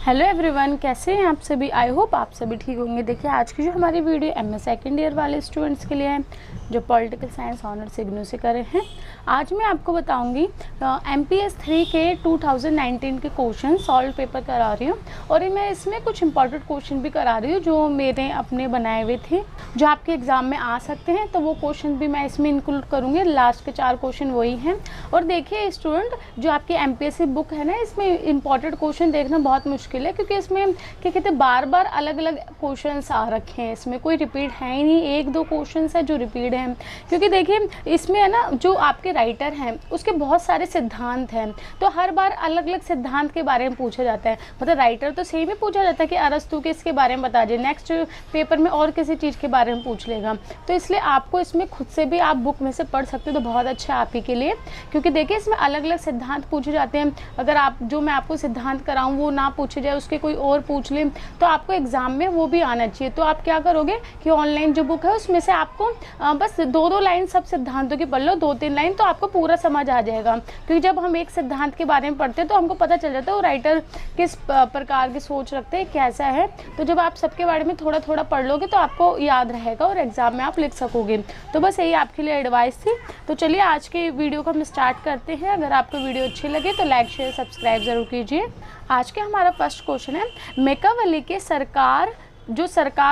Hello everyone, कैसे हैं आप सभी। आई होप आप सभी ठीक होंगे। देखिए आज की जो हमारी वीडियो एमए सेकेंड ईयर वाले स्टूडेंट्स के लिए है जो पॉलिटिकल साइंस ऑनर्स इग्नू से कर रहे हैं। आज मैं आपको बताऊंगी एमपीएस 3 के 2019 के क्वेश्चन सॉल्व पेपर करा रही हूँ और मैं इसमें कुछ इंपॉर्टेंट क्वेश्चन भी करा रही हूँ जो मेरे अपने बनाए हुए थे जो आपके एग्ज़ाम में आ सकते हैं। तो वो क्वेश्चन भी मैं इसमें इंक्लूड करूँगी। लास्ट के 4 क्वेश्चन वही हैं। और देखिए स्टूडेंट, जो आपकी एमपीएससी बुक है ना, इसमें इंपॉर्टेंट क्वेश्चन देखना बहुत मुश्किल है क्योंकि इसमें क्या कहते हैं बार बार अलग अलग क्वेश्चंस आ रखे हैं। इसमें कोई रिपीट है ही नहीं, एक दो क्वेश्चंस है जो रिपीट हैं। क्योंकि देखिए इसमें है ना, जो आपके राइटर हैं उसके बहुत सारे सिद्धांत हैं, तो हर बार अलग अलग सिद्धांत के बारे में पूछा जाता है। मतलब राइटर तो सेम ही पूछा जाता है कि अरस्तु के इसके बारे में बता दीजिए, नेक्स्ट पेपर में और किसी चीज़ के बारे में पूछ लेगा। तो इसलिए आपको इसमें खुद से भी आप बुक में से पढ़ सकते हो तो बहुत अच्छा है आप ही के लिए। क्योंकि देखिए इसमें अलग अलग सिद्धांत पूछे जाते हैं। अगर आप जो मैं आपको सिद्धांत कराऊँ वो ना पूछे जाए, उसके कोई और पूछ ले, तो आपको एग्जाम में वो भी आना चाहिए। तो आप क्या करोगे कि ऑनलाइन जो बुक है उसमें से आपको बस 2-2 लाइन सब सिद्धांतों की पढ़ लो, 2-3 लाइन, तो आपको पूरा समझ आ जाएगा। क्योंकि जब हम एक सिद्धांत के बारे में पढ़ते हैं तो हमको पता चल जाता है वो राइटर किस प्रकार की सोच रखते हैं, कैसा है। तो जब आप सबके बारे में थोड़ा थोड़ा पढ़ लोगे तो आपको याद रहेगा और एग्जाम में आप लिख सकोगे। तो बस यही आपके लिए एडवाइस थी। तो चलिए आज के वीडियो को हम स्टार्ट करते हैं। अगर आपको वीडियो अच्छी लगे तो लाइक शेयर सब्सक्राइब ज़रूर कीजिए। आज के हमारा फर्स्ट क्वेश्चन है, मैकियावेली के सरकार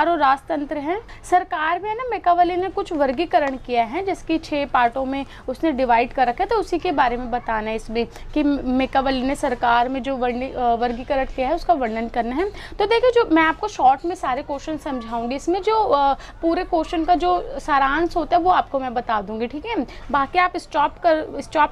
और राजतंत्र है। सरकार में है ना, मैकियावेली ने कुछ वर्गीकरण किया है जिसकी 6 पार्टों में उसने डिवाइड कर रखा है। तो उसी के बारे में बताना है इसमें कि मैकियावेली ने सरकार में जो वर्गीकरण किया है उसका वर्णन करना है। तो देखिए जो मैं आपको शॉर्ट में सारे क्वेश्चन समझाऊंगी, इसमें जो पूरे क्वेश्चन का जो सारांश होता है वो आपको मैं बता दूंगी, ठीक है। बाकी आप स्टॉप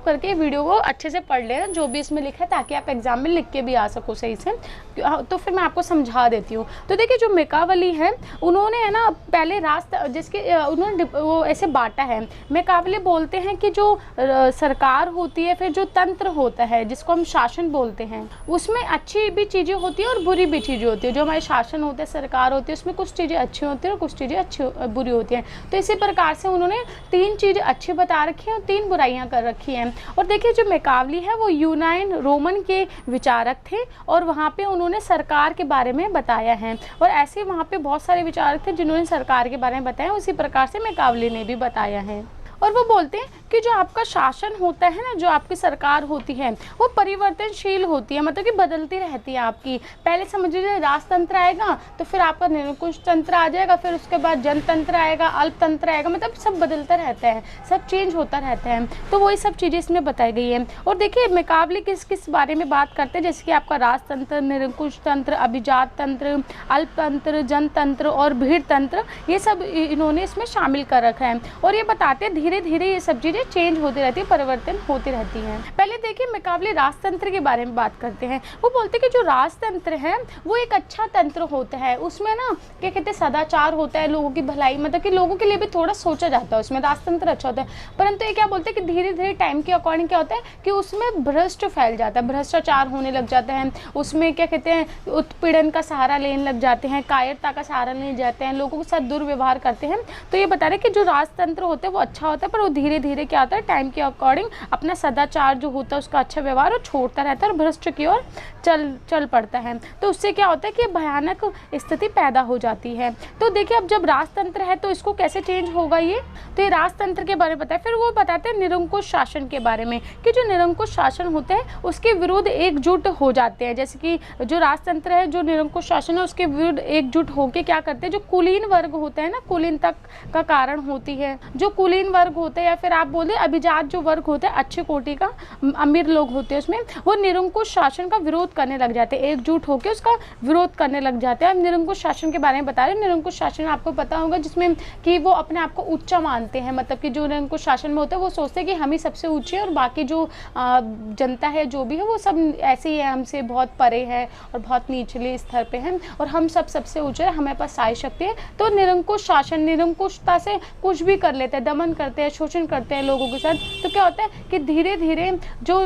करके वीडियो को अच्छे से पढ़ लेना जो भी इसमें लिखा है, ताकि आप एग्जाम में लिख के भी आ सको सही से। तो फिर मैं आपको समझा देती हूँ। तो देखिए जो मैकियावेली है उन्होंने है ना पहले उन्होंने वो ऐसे बांटा है। मैकियावेली बोलते हैं कि जो सरकार होती है, फिर जो तंत्र होता है जिसको हम शासन बोलते हैं, उसमें अच्छी भी चीज़ें होती है और बुरी भी चीज़ें होती है। जो हमारे शासन होते हैं, सरकार होती है, उसमें कुछ चीज़ें अच्छी होती है और कुछ चीज़ें बुरी होती हैं। तो इसी प्रकार से उन्होंने 3 चीज़ें अच्छी बता रखी हैं और 3 बुराइयाँ कर रखी हैं। और देखिए जो मैकियावेली है वो यूनान रोमन के विचारक थे और वहाँ पे उन्होंने सरकार के बारे में बताया है। और ऐसे वहाँ पे बहुत सारे विचारक थे जिन्होंने सरकार के बारे में बताया, उसी प्रकार से मैकियावेली ने भी बताया है। और वो बोलते हैं कि जो आपका शासन होता है ना, जो आपकी सरकार होती है वो परिवर्तनशील होती है, मतलब कि बदलती रहती है आपकी। पहले समझ लीजिए राजतंत्र आएगा तो फिर आपका निरंकुश तंत्र आ जाएगा, फिर उसके बाद जनतंत्र आएगा, अल्पतंत्र आएगा, मतलब सब बदलता रहता है, सब चेंज होता रहता है। तो वही सब चीज़ें इसमें बताई गई है। और देखिए मैकियावेली किस किस बारे में बात करते हैं, जैसे कि आपका राजतंत्र, निरंकुश तंत्र, अभिजात तंत्र, अल्पतंत्र, जनतंत्र और भीड़ तंत्र, ये सब इन्होंने इसमें शामिल कर रखा है। और ये बताते हैं धीरे धीरे ये सब चीज़ें चेंज होती रहती है, परिवर्तन होती रहती हैं। पहले देखिए मैकियावेली राजतंत्र के बारे में बात करते हैं। वो बोलते हैं कि जो राजतंत्र है वो एक अच्छा तंत्र होता है। उसमें ना क्या कहते हैं सदाचार होता है, लोगों की भलाई, मतलब कि लोगों के लिए भी थोड़ा सोचा जाता है, उसमें राजतंत्र अच्छा होता है। परंतु ये क्या बोलते हैं कि धीरे धीरे टाइम के अकॉर्डिंग क्या होता है कि उसमें भ्रष्ट फैल जाता है, भ्रष्टाचार होने लग जाता है। उसमें क्या कहते हैं उत्पीड़न का सहारा लेने लग जाते हैं, कायरता का सहारा लेने जाते हैं, लोगों के साथ दुर्व्यवहार करते हैं। तो ये बता रहे कि जो राजतंत्र होता है वो अच्छा होता है, पर वो धीरे धीरे क्या होता है टाइम के अकॉर्डिंग अपना सदाचार जो होता है उसका अच्छा व्यवहार वो छोड़ता रहता है और भ्रष्ट की ओर चल पड़ता है। तो उससे क्या होता है कि भयानक स्थिति पैदा हो जाती है। तो देखिए अब जब राजतंत्र है तो इसको कैसे चेंज होगा ये, तो ये राजतंत्र के बारे में बताया। फिर वो बताते हैं निरंकुश शासन के बारे में कि जो निरंकुश शासन होता है उसके विरुद्ध एकजुट हो जाते हैं। जैसे कि जो राजतंत्र है, जो निरंकुश शासन है, उसके विरुद्ध एकजुट होकर क्या करते हैं, जो कुलीन वर्ग होता है ना, कुलीनता का कारण होती है, जो कुलीन वर्ग होता है या फिर आप बोले अभिजात जो वर्ग होता है, अच्छे कोटि का अमीर लोग होते हैं, उसमें वो निरंकुश शासन का विरोध करने लग जाते हैं, एकजुट होकर उसका विरोध करने लग जाते हैं। अब निरंकुश शासन के बारे में बता रहे हैं। निरंकुश शासन आपको पता होगा जिसमें कि वो अपने आप को ऊंचा मानते हैं, मतलब कि जो निरंकुश शासन में होता है वो सोचते हैं कि हम ही सबसे ऊंचे हैं और बाकी जो जनता है जो भी है वो सब ऐसे ही है, हमसे बहुत परे है और बहुत निचले स्तर पे हैं और हम सबसे ऊंचे हैं, हमारे पास सारी शक्ति है। तो निरंकुश शासन निरंकुशता से कुछ भी कर लेते हैं, दमन करते हैं, शोषण करते हैं, लोगों के साथ, तो क्या होता है कि धीरे धीरे जो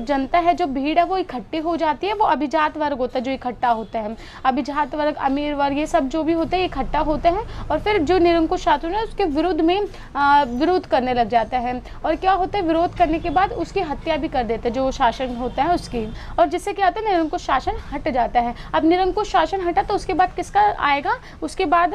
जनता है, जो भीड़ है, वो इकट्ठी हो जाती है। वो अभिजात वर्ग होता है जो इकट्ठा होता है, अभिजात वर्ग, अमीर वर्ग, ये सब जो भी होते हैं इकट्ठा होते हैं और फिर जो निरंकुश शासन है उसके विरुद्ध में विरोध करने लग जाता है। और क्या होता है, विरोध करने के बाद उसकी हत्या भी कर देते हैं जो शासन होता है उसकी, और जिससे क्या होता है, निरंकुश शासन हट जाता है। अब निरंकुश शासन हटा तो उसके बाद किसका आएगा, उसके बाद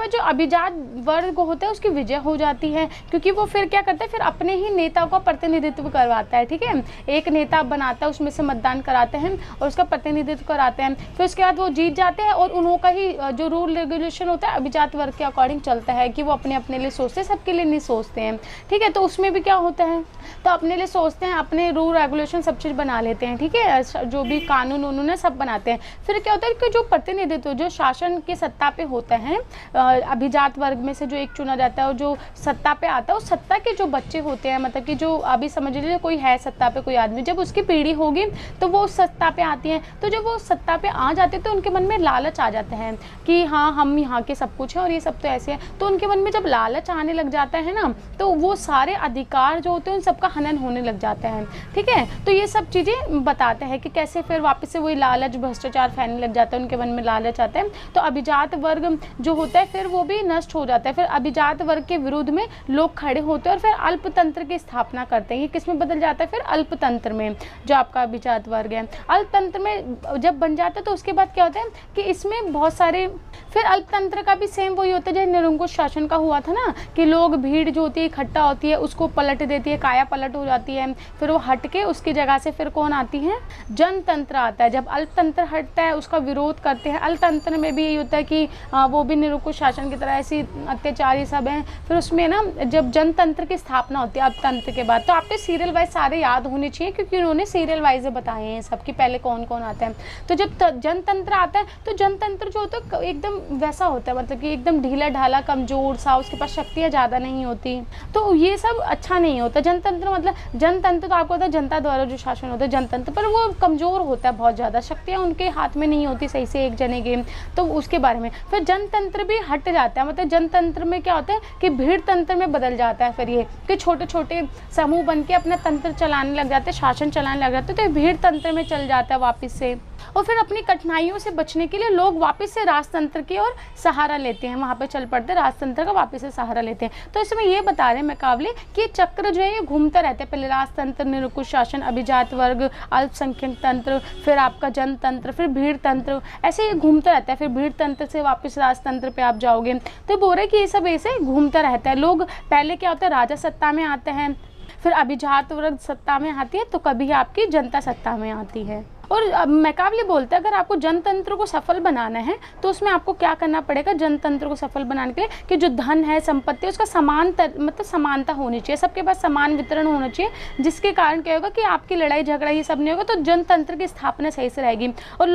जो अभिजात वर्ग होता है उसकी विजय हो जाती है, क्योंकि वो फिर क्या करता है, फिर अपने ही नेता का प्रतिनिधित्व करवाता है। ठीक है, एक नेता बनाता है, उसमें से मतदान कराते हैं और उसका प्रतिनिधित्व कराते हैं। फिर उसके बाद वो जीत जाते हैं और उन्हों का ही जो रूल रेगुलेशन होता है अभिजात वर्ग के अकॉर्डिंग चलता है, कि वो अपने अपने लिए सोचते हैं, सबके लिए नहीं सोचते हैं। ठीक है, तो उसमें भी क्या होता है, तो अपने लिए सोचते हैं, अपने रूल रेगुलेशन सब चीज़ बना लेते हैं। ठीक है, जो भी कानून उन्होंने सब बनाते हैं। फिर क्या होता है कि जो प्रतिनिधित्व जो शासन की सत्ता पे होता है, अभिजात वर्ग में से जो एक चुना जाता है और जो सत्ता पे आता है, उस सत्ता के जो बच्चे होते हैं, मतलब कि जो अभी समझ लीजिए कोई है सत्ता पे कोई आदमी, जब उसकी पीढ़ी होगी तो वो सत्ता पे आती है। तो जब वो सत्ता पे आ जाते हैं तो उनके मन में लालच आ जाता है कि हाँ हम यहाँ के सब कुछ हैं और ये सब तो ऐसे हैं। तो उनके मन में जब लालच आने लग जाता है ना, तो वो सारे अधिकार जो होते हैं उन सबका हनन होने लग जाता है। ठीक है, तो ये सब चीज़ें बताते हैं कि कैसे फिर वापस से वही लालच, भ्रष्टाचार फैलने लग जाता है, उनके मन में लालच आता है। तो अभिजात वर्ग जो होता है फिर वो भी नष्ट हो जाता है। फिर अभिजात वर्ग के विरुद्ध में लोग खड़े होते हैं और फिर अल्पतंत्र की स्थापना करते हैं। ये किस में बदल जाता है, फिर अल्पतंत्र में, जो आपका अभिजात वर्ग है। अल्पतंत्र में जब बन जाता है तो उसके बाद क्या होता है कि इसमें बहुत सारे, फिर अल्पतंत्र का भी सेम वही होता है जैसे निरंकुश शासन का हुआ था ना, कि लोग, भीड़ जो होती है इकट्ठा होती है, उसको पलट देती है, काया पलट हो जाती है। फिर वो हट के उसकी जगह से फिर कौन आती है, जनतंत्र आता है। जब अल्पतंत्र हटता है उसका विरोध करते हैं। अल्पतंत्र में भी यही होता है कि वो भी निरंकुश शासन की तरह ऐसी अत्याचारी सब हैं। फिर उसमें ना जब जनतंत्र की स्थापना होती है अल्पतंत्र के बाद, तो आपके सीरियल वाइज सारे याद होने चाहिए, क्योंकि उन्होंने सीरियल वाइज बताए हैं सबकी पहले कौन कौन आता है। तो जब जनतंत्र आता है तो जनतंत्र जो होता है एकदम वैसा होता है, मतलब कि एकदम ढीला ढाला, कमजोर सा, उसके पास शक्तियाँ ज़्यादा नहीं होती। तो ये सब अच्छा नहीं होता। जनतंत्र मतलब, जनतंत्र तो आपको होता है जनता द्वारा जो शासन होता है जनतंत्र, पर वो कमज़ोर होता है, बहुत ज़्यादा शक्तियाँ उनके हाथ में नहीं होती सही से एक जने के। तो उसके बारे में फिर जनतंत्र भी हट जाता है। मतलब जनतंत्र में क्या होता है कि भीड़ तंत्र में बदल जाता है। फिर ये कि छोटे छोटे समूह बन के अपना तंत्र चलाने लग जाते हैं, शासन चलाने लग जाते हैं, तो भीड़ तंत्र में चल जाता है वापस से। और फिर अपनी कठिनाइयों से बचने के लिए लोग वापस से राजतंत्र की ओर सहारा लेते हैं, वहाँ पे चल पड़ते हैं, राजतंत्र का वापस से सहारा लेते हैं। तो इसमें ये बता रहे हैं मैकावले कि चक्र जो है ये घूमता रहता है। पहले राजतंत्र, निरंकुश शासन, अभिजात वर्ग, अल्पसंख्यक तंत्र, फिर आपका जनतंत्र, फिर भीड़ तंत्र, ऐसे ये घूमता रहता है। फिर भीड़ तंत्र से वापस राजतंत्र पे आप जाओगे। तो बोल रहे कि ये सब ऐसे घूमता रहता है। लोग पहले क्या होता है, राजा सत्ता में आते हैं, फिर अभिजात वर्ग सत्ता में आती है, तो कभी आपकी जनता सत्ता में आती है। और मैकावले बोलते हैं अगर आपको जनतंत्र को सफल बनाना है तो उसमें आपको क्या करना पड़ेगा, जनतंत्र को सफल बनाने के लिए, कि जो धन है, संपत्ति है, उसका मतलब समानता होनी चाहिए, सबके पास समान वितरण होना चाहिए, जिसके कारण क्या होगा कि आपकी लड़ाई झगड़ा ये सब नहीं होगा। तो जनतंत्र की स्थापना सही से रहेगी। और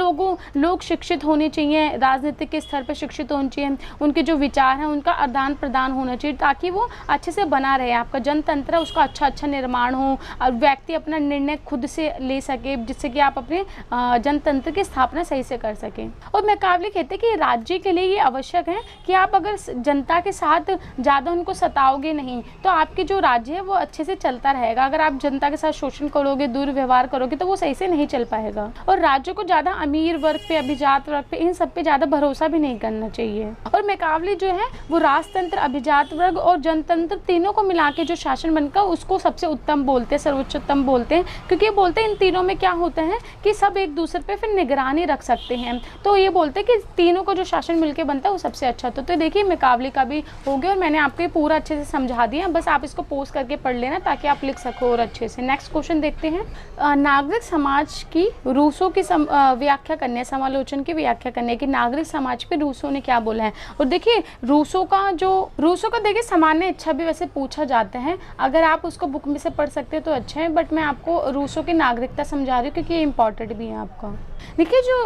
लोग शिक्षित होने चाहिए, राजनीतिक के स्तर पर शिक्षित होने चाहिए, उनके जो विचार हैं उनका आदान प्रदान होना चाहिए, ताकि वो अच्छे से बना रहे। आपका जनतंत्र उसका अच्छा निर्माण हो और व्यक्ति अपना निर्णय खुद से ले सके, जिससे कि आप अपने जनतंत्र की स्थापना सही से कर सकें। और मैकावले कहते हैं कि राज्य के लिए ये आवश्यक है कि आप अगर जनता के साथ ज़्यादा उनको सताओगे नहीं तो आपकी जो राज्य है वो अच्छे से चलता रहेगा। अगर आप जनता के साथ शोषण करोगे, दुर्व्यवहार करोगे, तो वो सही से नहीं चल पाएगा। और राज्य को ज़्यादा अमीर वर्ग पे, अभिजात वर्ग पे, इन सब पे ज़्यादा भरोसा भी नहीं करना चाहिए। और मैकावले जो है वो राजतंत्र, अभिजात वर्ग और जनतंत्र तीनों को मिला के जो शासन बनकर उसको सबसे उत्तम बोलते हैं, सर्वोच्चतम बोलते हैं, क्योंकि ये बोलते हैं इन तीनों में क्या होता है कि सब एक दूसरे पे फिर निगरानी रख सकते हैं। तो ये बोलते हैं कि तीनों को जो शासन मिलके बनता है वो सबसे अच्छा। तो देखिए मैकावले का भी हो गया और मैंने आपको ये पूरा अच्छे से समझा दिया, बस आप इसको पोस्ट करके पढ़ लेना ताकि आप लिख सको और अच्छे से। नेक्स्ट क्वेश्चन देखते हैं। नागरिक समाज की रूसों की व्याख्या करने, समालोचन की व्याख्या करने की, नागरिक समाज पे रूसों ने क्या बोला है। और देखिए रूसों का देखिए सामान्य इच्छा भी वैसे पूछा जाता है, अगर आप उसको बुक में से पढ़ सकते हैं तो अच्छा है, बट मैं आपको रूसों की नागरिकता समझा रही हूँ क्योंकि ये इंपॉर्टेंट भी है आपका। देखिए जो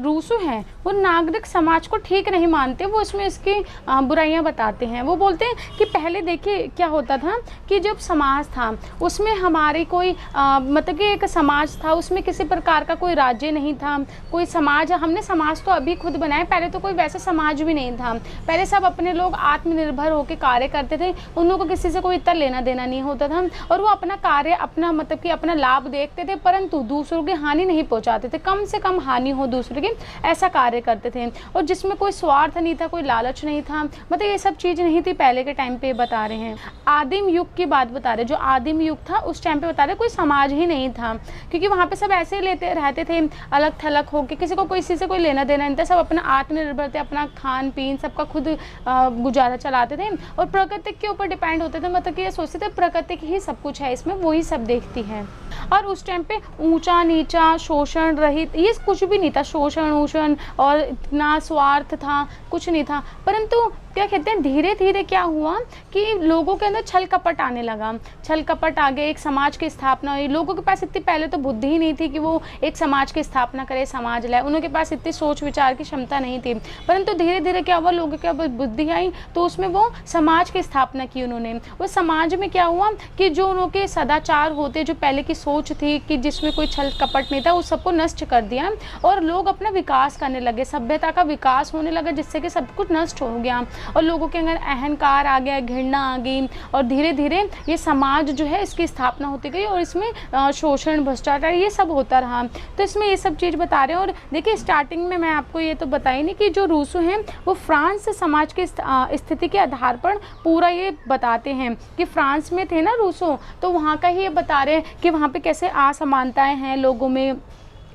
रूसो हैं वो नागरिक समाज को ठीक नहीं मानते, वो इसमें इसकी बुराइयां बताते हैं। वो बोलते हैं कि पहले देखिए क्या होता था कि जब समाज था उसमें हमारी कोई मतलब कि एक समाज था, उसमें किसी प्रकार का कोई राज्य नहीं था, कोई समाज, हमने समाज तो अभी खुद बनाया, पहले तो कोई वैसा समाज भी नहीं था। पहले सब अपने लोग आत्मनिर्भर होकर कार्य करते थे, उन लोगों को किसी से कोई इतना लेना देना नहीं होता था और वो अपना कार्य अपना मतलब कि अपना लाभ देखते थे, परंतु दूसरों की हानि नहीं पहुंचाते थे, कम से कम हानि हो दूसरे की ऐसा कार्य करते थे। और जिसमें कोई स्वार्थ नहीं था, कोई लालच नहीं था, मतलब ये सब चीज़ नहीं थी पहले के टाइम पे बता रहे हैं। आदिम युग की बात बता रहे, जो आदिम युग था उस टाइम पे बता रहे कोई समाज ही नहीं था, क्योंकि वहाँ पे सब ऐसे लेते रहते थे अलग थलग होके, किसी को किसी से कोई लेना देना नहीं था, सब अपना आत्मनिर्भर थे, अपना खान पीन सबका खुद गुजारा चलाते थे और प्रकृति के ऊपर डिपेंड होते थे, मतलब कि ये सोचते थे प्रकृति ही सब कुछ है, इसमें वही सब देखती है। और उस टाइम पे ऊंचा नीचा शोषण रहित ये कुछ भी नहीं था, शोषण उषण और इतना स्वार्थ था कुछ नहीं था। परंतु क्या कहते हैं धीरे धीरे क्या हुआ कि लोगों के अंदर छल कपट आने लगा, छल कपट आ गए, एक समाज की स्थापना हुई। लोगों के पास इतनी पहले तो बुद्धि ही नहीं थी कि वो एक समाज की स्थापना करे, समाज लाए, उनके पास इतनी सोच विचार की क्षमता नहीं थी। परंतु धीरे धीरे क्या हुआ, लोगों के बुद्धि आई तो उसमें वो समाज की स्थापना की उन्होंने। वो समाज में क्या हुआ कि जो उनके सदाचार होते, जो पहले की सोच थी कि जिसमें कोई छल कपट नहीं था, उस सबको नष्ट कर दिया और लोग अपना विकास करने लगे, सभ्यता का विकास होने लगा, जिससे कि सब कुछ नष्ट हो गया और लोगों के अंदर अहंकार आ गया, घृणा आ गई और धीरे धीरे ये समाज जो है इसकी स्थापना होती गई और इसमें शोषण भ्रष्टाचार ये सब होता रहा। तो इसमें ये सब चीज़ बता रहे हैं। और देखिए स्टार्टिंग में मैं आपको ये तो बताई नहीं कि जो रूसो हैं वो फ्रांस समाज की स्थिति के आधार पर पूरा ये बताते हैं कि फ्रांस में थे ना रूसो, तो वहाँ का ही ये बता रहे हैं कि वहाँ पे कैसे असमानताएं हैं लोगों में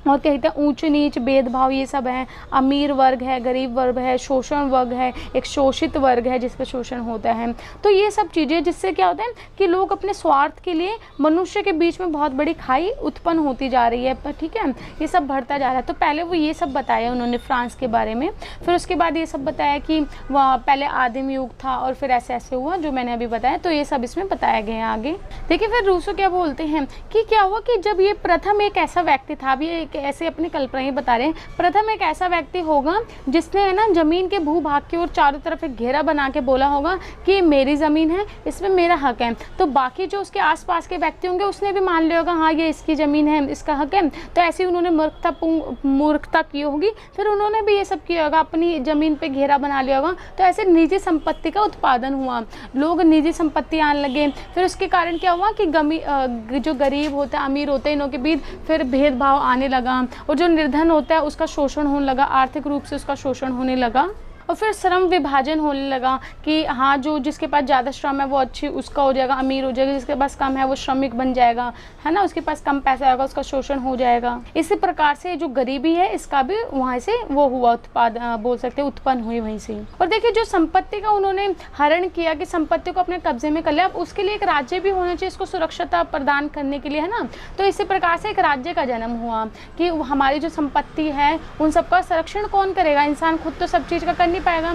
और कहते हैं ऊंच नीच भेदभाव ये सब है, अमीर वर्ग है, गरीब वर्ग है, शोषण वर्ग है, एक शोषित वर्ग है जिस पर शोषण होता है। तो ये सब चीज़ें जिससे क्या होता है कि लोग अपने स्वार्थ के लिए मनुष्य के बीच में बहुत बड़ी खाई उत्पन्न होती जा रही है, ठीक है, ये सब बढ़ता जा रहा है। तो पहले वो ये सब बताया उन्होंने फ्रांस के बारे में, फिर उसके बाद ये सब बताया कि वह पहले आदिम युग था और फिर ऐसे ऐसे हुआ जो मैंने अभी बताया, तो ये सब इसमें बताया गया आगे। देखिए फिर रूसो क्या बोलते हैं कि क्या हुआ कि जब ये प्रथम एक ऐसा व्यक्ति था, अभी एक ऐसे अपनी कल्पना ही बता रहे हैं, प्रथम एक ऐसा व्यक्ति होगा जिसने है ना जमीन के भूभाग की ओर चारों तरफ एक घेरा बना के बोला होगा कि मेरी ज़मीन है, इसमें मेरा हक है। तो बाकी जो उसके आसपास के व्यक्ति होंगे उसने भी मान लिया होगा हाँ ये इसकी ज़मीन है, इसका हक है। तो ऐसे उन्होंने मूर्खता की होगी, फिर उन्होंने भी ये सब किया होगा, अपनी ज़मीन पे घेरा बना लिया होगा। तो ऐसे निजी संपत्ति का उत्पादन हुआ, लोग निजी संपत्ति आने लगे। फिर उसके कारण क्या हुआ कि जो गरीब होता है अमीर होते हैं इनों के बीच फिर भेदभाव आने लगा और जो निर्धन होता है उसका शोषण होने लगा, आर्थिक रूप से उसका शोषण होने लगा। और फिर श्रम विभाजन होने लगा कि हाँ जो जिसके पास ज़्यादा श्रम है वो अच्छी उसका हो जाएगा, अमीर हो जाएगा, जिसके पास कम है वो श्रमिक बन जाएगा, है ना, उसके पास कम पैसा होगा उसका शोषण हो जाएगा। इसी प्रकार से जो गरीबी है इसका भी वहाँ से वो हुआ उत्पाद बोल सकते हैं, उत्पन्न हुई वहीं से। और देखिए जो संपत्ति का उन्होंने हरण किया कि संपत्ति को अपने कब्जे में कर लिया, अब उसके लिए एक राज्य भी होना चाहिए इसको सुरक्षता प्रदान करने के लिए, है ना। तो इसी प्रकार से एक राज्य का जन्म हुआ कि हमारी जो संपत्ति है उन सबका संरक्षण कौन करेगा, इंसान खुद तो सब चीज़ का कर नहीं पाएगा।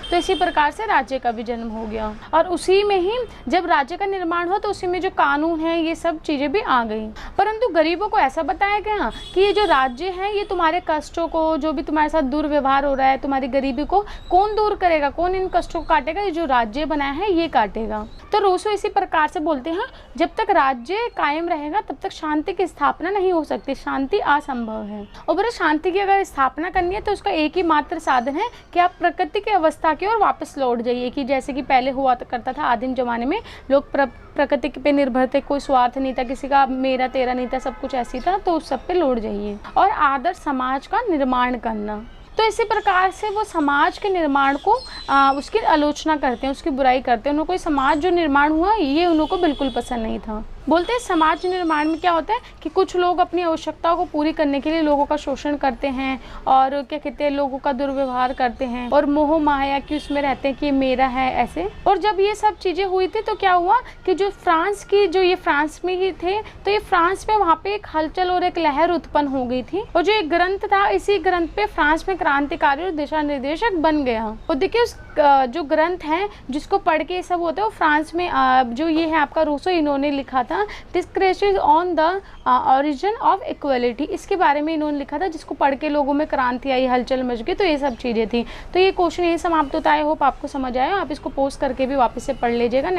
तो इसी प्रकार से राज्य का भी जन्म हो गया और उसी में ही जब राज्य का निर्माण हो तो उसी में जो कानून है ये सब चीज़ें भी आ गई। परंतु गरीबों को ऐसा बताया गया कि ये जो राज्य है ये तुम्हारे कष्टों को, जो भी तुम्हारे साथ दुर्व्यवहार हो रहा है, तुम्हारी गरीबी को कौन दूर करेगा, कौन इन कष्टों को काटेगा, ये जो राज्य बनाया है ये काटेगा। तो रूसो इसी प्रकार से बोलते हैं जब तक राज्य कायम रहेगा तब तक शांति की स्थापना नहीं हो सकती, शांति असंभव है। और बड़े शांति की अगर स्थापना करनी है तो उसका एक ही मात्र साधन है कि आप प्रकृति की अवस्था की ओर वापस लौट जाइए, कि जैसे कि पहले हुआ करता था आदिम जमाने में, लोग प्रकृति पे निर्भर थे, कोई स्वार्थ नहीं था, किसी का मेरा तेरा नहीं था, सब कुछ ऐसी था। तो उस सब पे लौट जाइए और आदर्श समाज का निर्माण करना। तो इसी प्रकार से वो समाज के निर्माण को उसकी आलोचना करते हैं, उसकी बुराई करते हैं। उनको कोई समाज जो निर्माण हुआ ये उनको बिल्कुल पसंद नहीं था। बोलते हैं समाज निर्माण में क्या होता है कि कुछ लोग अपनी आवश्यकताओं को पूरी करने के लिए लोगों का शोषण करते हैं और क्या कहते हैं लोगों का दुर्व्यवहार करते हैं और मोह माया की उसमें रहते हैं कि मेरा है ऐसे। और जब ये सब चीज़ें हुई थी तो क्या हुआ कि जो फ्रांस की जो ये फ्रांस में ही थे तो ये फ्रांस में वहाँ पे एक हलचल और एक लहर उत्पन्न हो गई थी और जो एक ग्रंथ था इसी ग्रंथ पे फ्रांस में क्रांतिकारी और दिशा निर्देशक बन गया। और देखिए उस जो ग्रंथ हैं जिसको पढ़ के ये सब होता है, वो फ्रांस में जो ये है आपका रूसो, इन्होंने लिखा था description on the origin of equality, इसके बारे में इन्होंने लिखा था, जिसको पढ़ के लोगों में क्रांति आई, हलचल मच गई। तो ये सब चीज़ें थी। तो ये क्वेश्चन यही समाप्त होता है। आई होप आपको समझ आया। आप इसको पोस्ट करके भी वापस से पढ़ लीजिएगा।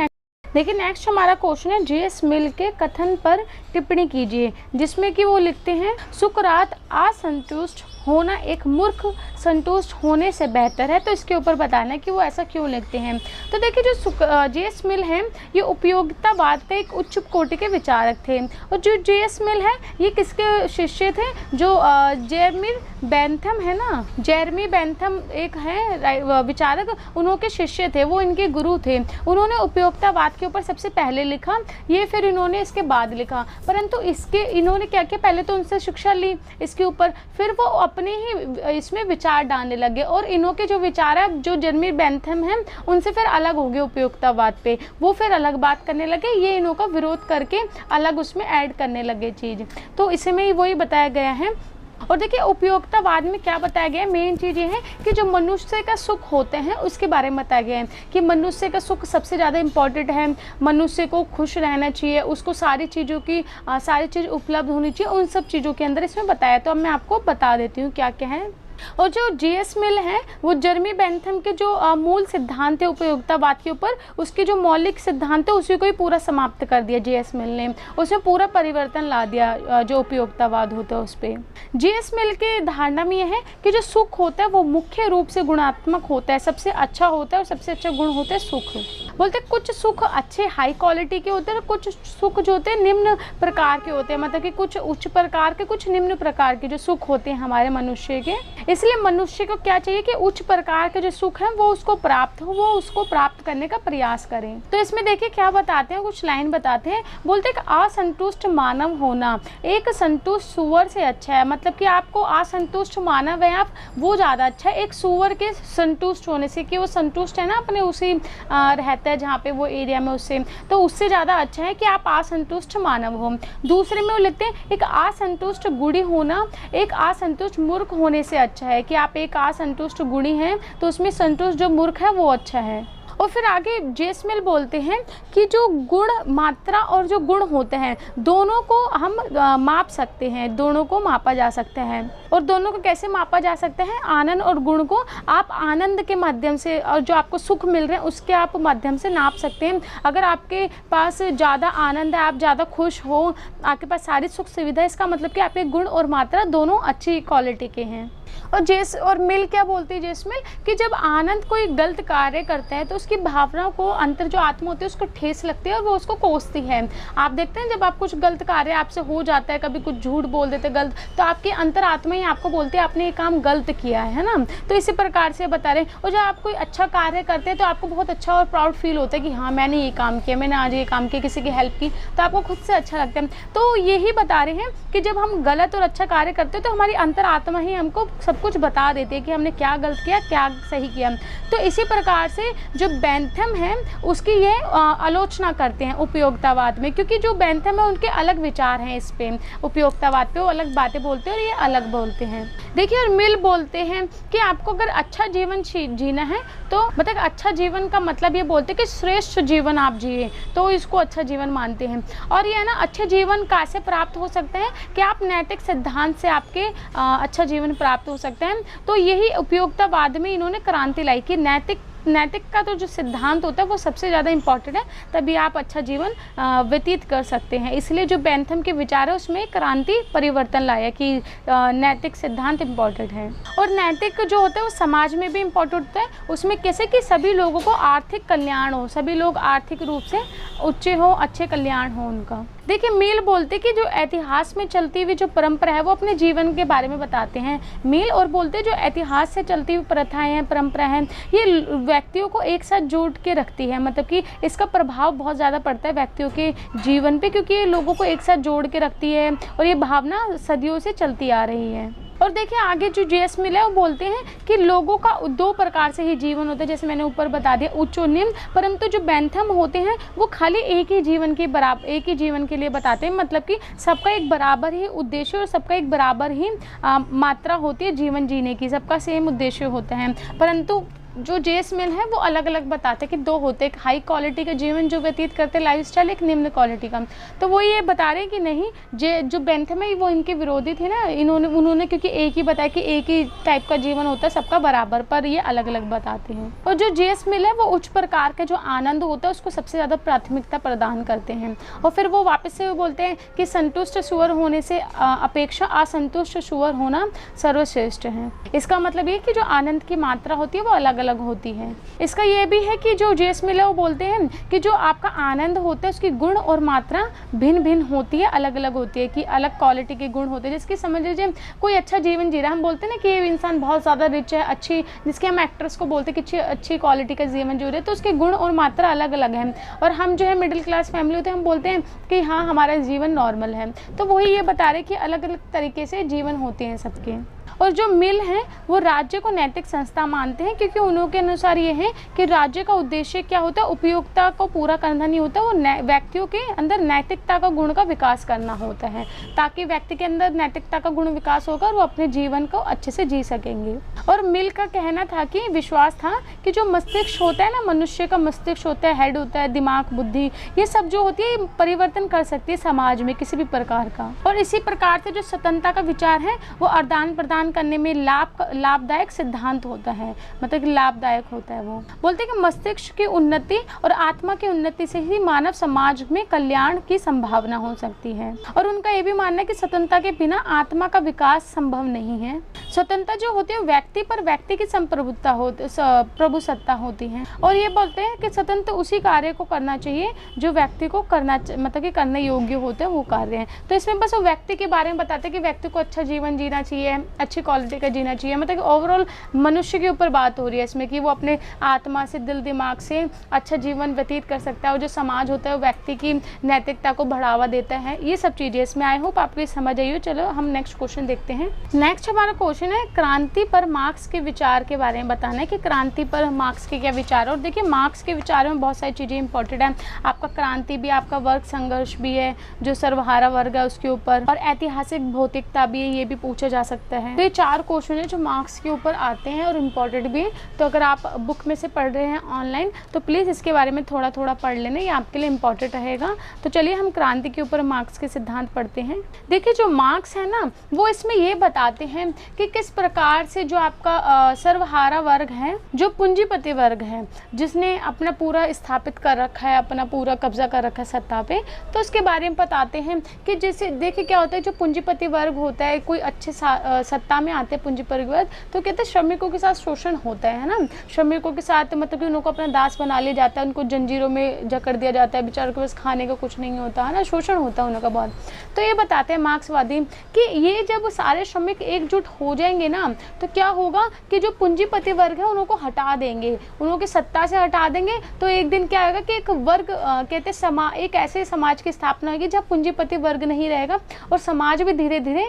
देखिए नेक्स्ट हमारा क्वेश्चन है, जे.एस. मिल के कथन पर टिप्पणी कीजिए, जिसमें कि वो लिखते हैं सुकरात असंतुष्ट होना एक मूर्ख संतुष्ट होने से बेहतर है। तो इसके ऊपर बताना है कि वो ऐसा क्यों लिखते हैं। तो देखिए जो जे.एस. मिल हैं ये उपयोगितावाद के एक उच्च कोटि के विचारक थे। और जो जे.एस. मिल है ये किसके शिष्य थे? जो जेरमी बेंथम है ना, जेरमी बेंथम एक है विचारक, उन्होंने शिष्य थे, वो इनके गुरु थे। उन्होंने उपयोगितावाद के ऊपर सबसे पहले लिखा, ये फिर इन्होंने इसके बाद लिखा। परंतु इन्होंने क्या किया, पहले तो उनसे शिक्षा ली इसके ऊपर, फिर वो अपने ही इसमें विचार डालने लगे। और इन्होंने जो विचार है, जो जेरमी बेंथम है उनसे फिर अलग हो गए उपयोगितावाद पे, वो फिर अलग बात करने लगे, ये इन्हों का विरोध करके अलग उसमें ऐड करने लगे चीज़। तो इसमें ही वही बताया गया है। और देखिए उपयोगितावाद में क्या बताया गया है, मेन चीज़ ये है कि जो मनुष्य का सुख होते हैं उसके बारे में बताया गया है कि मनुष्य का सुख सबसे ज़्यादा इम्पॉर्टेंट है। मनुष्य को खुश रहना चाहिए, उसको सारी चीज़ों की सारी चीज़ उपलब्ध होनी चाहिए, उन सब चीज़ों के अंदर इसमें बताया। तो अब मैं आपको बता देती हूँ क्या क्या है। और जो जे.एस. मिल है वो जेरमी बेंथम के जो मूल सिद्धांत है उपयोगितावाद के ऊपर, उसके जो मौलिक सिद्धांत है उसी को ही पूरा समाप्त कर दिया जे.एस. मिल ने, उसमें पूरा परिवर्तन ला दिया जो उपयोगितावाद होता है उस पर। जे.एस. मिल के धारणा में यह है कि जो सुख होता है वो मुख्य रूप से गुणात्मक होता है, सबसे अच्छा होता है और सबसे अच्छा गुण होता है सुख। बोलते कुछ सुख अच्छे हाई क्वालिटी के होते हैं, कुछ सुख जो होते हैं निम्न प्रकार के होते हैं, मतलब कि कुछ उच्च प्रकार के, कुछ निम्न प्रकार के जो सुख होते हैं हमारे मनुष्य के। इसलिए मनुष्य को क्या चाहिए कि उच्च प्रकार के जो सुख हैं वो उसको प्राप्त हो, वो उसको प्राप्त करने का प्रयास करें। तो इसमें देखिए क्या बताते हैं, कुछ लाइन बताते हैं। बोलते हैं कि असंतुष्ट मानव होना एक संतुष्ट सुअर से अच्छा है। मतलब कि आपको असंतुष्ट मानव है आप, वो ज़्यादा अच्छा है एक सुअर के संतुष्ट होने से, कि वो संतुष्ट है ना अपने उसी रहता है जहाँ पे वो एरिया में, उससे तो उससे ज़्यादा अच्छा है कि आप असंतुष्ट मानव हो। दूसरे में वो लिखते हैं एक असंतुष्ट गुणी होना एक असंतुष्ट मूर्ख होने से अच्छा है, कि आप एक असंतुष्ट गुणी हैं तो उसमें संतुष्ट जो मूर्ख है वो अच्छा है। और फिर आगे जे.एस. मिल बोलते हैं कि जो गुण मात्रा और जो गुण होते हैं दोनों को हम माप सकते हैं, दोनों को मापा जा सकता है। और दोनों को कैसे मापा जा सकता है? आनंद और गुण को आप आनंद के माध्यम से और जो आपको सुख मिल रहे हैं उसके आप माध्यम से नाप सकते हैं। अगर आपके पास ज़्यादा आनंद है, आप ज़्यादा खुश हो, आपके पास सारी सुख सुविधा, इसका मतलब कि आपके गुण और मात्रा दोनों अच्छी क्वालिटी के हैं। और मिल क्या बोलती है जे.एस. मिल कि जब आनंद कोई गलत कार्य करता है तो उसकी भावनाओं को अंतर जो आत्मा होती है उसको ठेस लगती है और वो उसको कोसती है। आप देखते हैं जब आप कुछ गलत कार्य आपसे हो जाता है, कभी कुछ झूठ बोल देते गलत, तो आपकी अंतर आत्मा ही आपको बोलती है आपने ये काम गलत किया है ना। तो इसी प्रकार से बता रहे हैं। और जब आप कोई अच्छा कार्य करते हैं तो आपको बहुत अच्छा और प्राउड फील होता है कि हाँ मैंने ये काम किया, मैंने आज ये काम किया, किसी की हेल्प की, तो आपको खुद से अच्छा लगता है। तो यही बता रहे हैं कि जब हम गलत और अच्छा कार्य करते हैं तो हमारी अंतर आत्मा ही हमको सब कुछ बता देती है कि हमने क्या गलत किया, क्या सही किया। तो इसी प्रकार से जो बेंथम है उसकी ये आलोचना करते हैं उपयोगितावाद में, क्योंकि जो बेंथम है उनके अलग विचार हैं इस पे, उपयोगितावाद पे वो अलग बातें बोलते हैं और ये अलग बोलते हैं। देखिए और मिल बोलते हैं कि आपको अगर अच्छा जीवन जीना है तो मतलब अच्छा जीवन का मतलब ये बोलते हैं कि श्रेष्ठ जीवन आप जिए, तो इसको अच्छा जीवन मानते हैं। और ये है ना अच्छे जीवन कैसे प्राप्त हो सकते हैं कि आप नैतिक सिद्धांत से आपके अच्छा जीवन प्राप्त हो सकते हैं। तो यही उपयोगितावाद में इन्होंने क्रांति लाई कि नैतिक का तो जो सिद्धांत होता है वो सबसे ज़्यादा इम्पॉर्टेंट है, तभी आप अच्छा जीवन व्यतीत कर सकते हैं। इसलिए जो बेंथम के विचार है उसमें क्रांति परिवर्तन लाया कि नैतिक सिद्धांत इम्पॉर्टेंट है। और नैतिक जो होता है वो समाज में भी इम्पॉर्टेंट होता है, उसमें कैसे कि सभी लोगों को आर्थिक कल्याण हो, सभी लोग आर्थिक रूप से ऊँचे हो, अच्छे कल्याण हो उनका। देखिए मिल बोलते कि जो इतिहास में चलती हुई जो परंपरा है वो अपने जीवन के बारे में बताते हैं मिल, और बोलते जो इतिहास से चलती हुई प्रथाएं हैं, परंपरा हैं, ये व्यक्तियों को एक साथ जोड़ के रखती है। मतलब कि इसका प्रभाव बहुत ज़्यादा पड़ता है व्यक्तियों के जीवन पे, क्योंकि ये लोगों को एक साथ जोड़ के रखती है और ये भावना सदियों से चलती आ रही है। और देखिए आगे जो जे.एस. मिल है वो बोलते हैं कि लोगों का दो प्रकार से ही जीवन होता है, जैसे मैंने ऊपर बता दिया उच्च और निम्न। परंतु जो बेंथम होते हैं वो खाली एक ही जीवन के लिए बताते हैं, मतलब कि सबका एक बराबर ही उद्देश्य और सबका एक बराबर ही मात्रा होती है जीवन जीने की, सबका सेम उद्देश्य होता है। परंतु जो जेएस मिल है वो अलग अलग बताते हैं कि दो होते हैं, एक हाई क्वालिटी का जीवन जो व्यतीत करते लाइफस्टाइल, एक निम्न क्वालिटी का। तो वो ये बता रहे हैं कि नहीं, जो बेंथम है वो इनके विरोधी थे ना, उन्होंने क्योंकि एक ही बताया कि एक ही टाइप का जीवन होता है सबका बराबर, पर ये अलग अलग बताते हैं। और जो जेएस मिल है वो उच्च प्रकार का जो आनंद होता है उसको सबसे ज़्यादा प्राथमिकता प्रदान करते हैं। और फिर वो वापस से बोलते हैं कि संतुष्ट सुअर होने से अपेक्षा असंतुष्ट सुअर होना सर्वश्रेष्ठ है। इसका मतलब ये कि जो आनंद की मात्रा होती है वो अलग अलग होती है। इसका ये भी है कि जो जेएस मिल है वो बोलते हैं कि जो आपका आनंद होता है उसकी गुण और मात्रा भिन्न भिन्न होती है, अलग अलग होती है, कि अलग क्वालिटी के गुण होते हैं। जिसकी समझ लीजिए कोई अच्छा जीवन जी रहा है, हम बोलते हैं ना कि ये इंसान बहुत ज़्यादा रिच है, अच्छी, जिसके हम एक्ट्रेस को बोलते हैं कि अच्छी क्वालिटी का जीवन जी रहे हैं, तो उसके गुण और मात्रा अलग अलग है। और हम जो है मिडिल क्लास फैमिली होते हैं, हम बोलते हैं कि हाँ हमारा जीवन नॉर्मल है। तो वही ये बता रहे कि अलग अलग तरीके से जीवन होते हैं सबके। और जो मिल हैं वो राज्य को नैतिक संस्था मानते हैं, क्योंकि उनके अनुसार ये है कि राज्य का उद्देश्य क्या होता है, उपयोगिता को पूरा करना नहीं होता, वो व्यक्तियों के अंदर नैतिकता का गुण का विकास करना होता है, ताकि व्यक्ति के अंदर नैतिकता का गुण विकास होगा और वो अपने जीवन को अच्छे से जी सकेंगे। और मिल का कहना था कि विश्वास था कि जो मस्तिष्क होता है ना, मनुष्य का मस्तिष्क होता है, हेड होता है, दिमाग, बुद्धि, ये सब जो होती है परिवर्तन कर सकती है समाज में किसी भी प्रकार का। और इसी प्रकार से जो स्वतंत्रता का विचार है वो आदान प्रदान करने में लाभदायक सिद्धांत होता है, मतलब कि लाभदायक होता है। वो बोलते हैं कि मस्तिष्क की उन्नति और आत्मा की उन्नति से ही मानव समाज में कल्याण की संभावना हो सकती है। और उनका ये भी मानना है कि स्वतंत्रता के बिना आत्मा का विकास संभव नहीं है। स्वतंत्रता जो होती है व्यक्ति पर व्यक्ति की संप्रभुता होती, प्रभुसत्ता होती है। और ये बोलते हैं कि स्वतंत्र उसी कार्य को करना चाहिए जो व्यक्ति को करना, मतलब कि करने योग्य होते हैं वो कार्य है। तो इसमें बस वो व्यक्ति के बारे में बताते हैं कि व्यक्ति को अच्छा जीवन जीना चाहिए, अच्छी क्वालिटी का जीना चाहिए, मतलब कि ओवरऑल मनुष्य के ऊपर बात हो रही है इसमें कि वो अपने आत्मा से, दिल दिमाग से अच्छा जीवन व्यतीत कर सकता है। और जो समाज होता है वो व्यक्ति की नैतिकता को बढ़ावा देता है। ये सब चीज़ें इसमें आई होप आपको समझ आई हो। चलो हम नेक्स्ट क्वेश्चन देखते हैं। नेक्स्ट हमारा क्वेश्चन है क्रांति पर मार्क्स के विचार के बारे में बताना है कि क्रांति पर मार्क्स के क्या विचार है। और देखिए मार्क्स के विचार में बहुत सारी चीज़ें इंपॉर्टेंट है। आपका क्रांति भी, आपका वर्ग संघर्ष भी है, जो सर्वहारा वर्ग है उसके ऊपर, और ऐतिहासिक भौतिकता भी है, ये भी पूछा जा सकता है। तो ये 4 क्वेश्चन है जो मार्क्स के ऊपर आते हैं और इम्पॉर्टेंट भी है। तो अगर आप बुक में से पढ़ रहे हैं ऑनलाइन तो प्लीज़ इसके बारे में थोड़ा थोड़ा पढ़ लेना, ये आपके लिए इम्पॉर्टेंट रहेगा। तो चलिए हम क्रांति के ऊपर मार्क्स के सिद्धांत पढ़ते हैं। देखिए जो मार्क्स है ना वो इसमें ये बताते हैं कि किस प्रकार से जो आपका सर्वहारा वर्ग है, जो पूंजीपति वर्ग है, जिसने अपना पूरा स्थापित कर रखा है, अपना पूरा कब्जा कर रखा है सत्ता पे, तो उसके बारे में बताते हैं कि जैसे देखिए क्या होता है, जो पूंजीपति वर्ग होता है, कोई अच्छे सत्ता में आते हैं पूंजीपति वर्ग, तो कहते हैं श्रमिकों के साथ शोषण होता है ना, श्रमिकों के साथ मतलब कि उनको अपना दास बना लिया जाता है, उनको जंजीरों में जकड़ दिया जाता है, बेचारों के पास खाने का कुछ नहीं होता है ना, शोषण होता है उनका बहुत। तो ये बताते हैं मार्क्सवादी कि ये जब सारे श्रमिक एकजुट हो जाएंगे ना तो क्या होगा कि जो पूंजीपति वर्ग है उनको हटा देंगे, उनकी सत्ता से हटा देंगे। तो एक दिन क्या होगा कि एक वर्ग कहते हैं एक ऐसे समाज की स्थापना होगी जहाँ पूंजीपति वर्ग नहीं रहेगा और समाज भी धीरे धीरे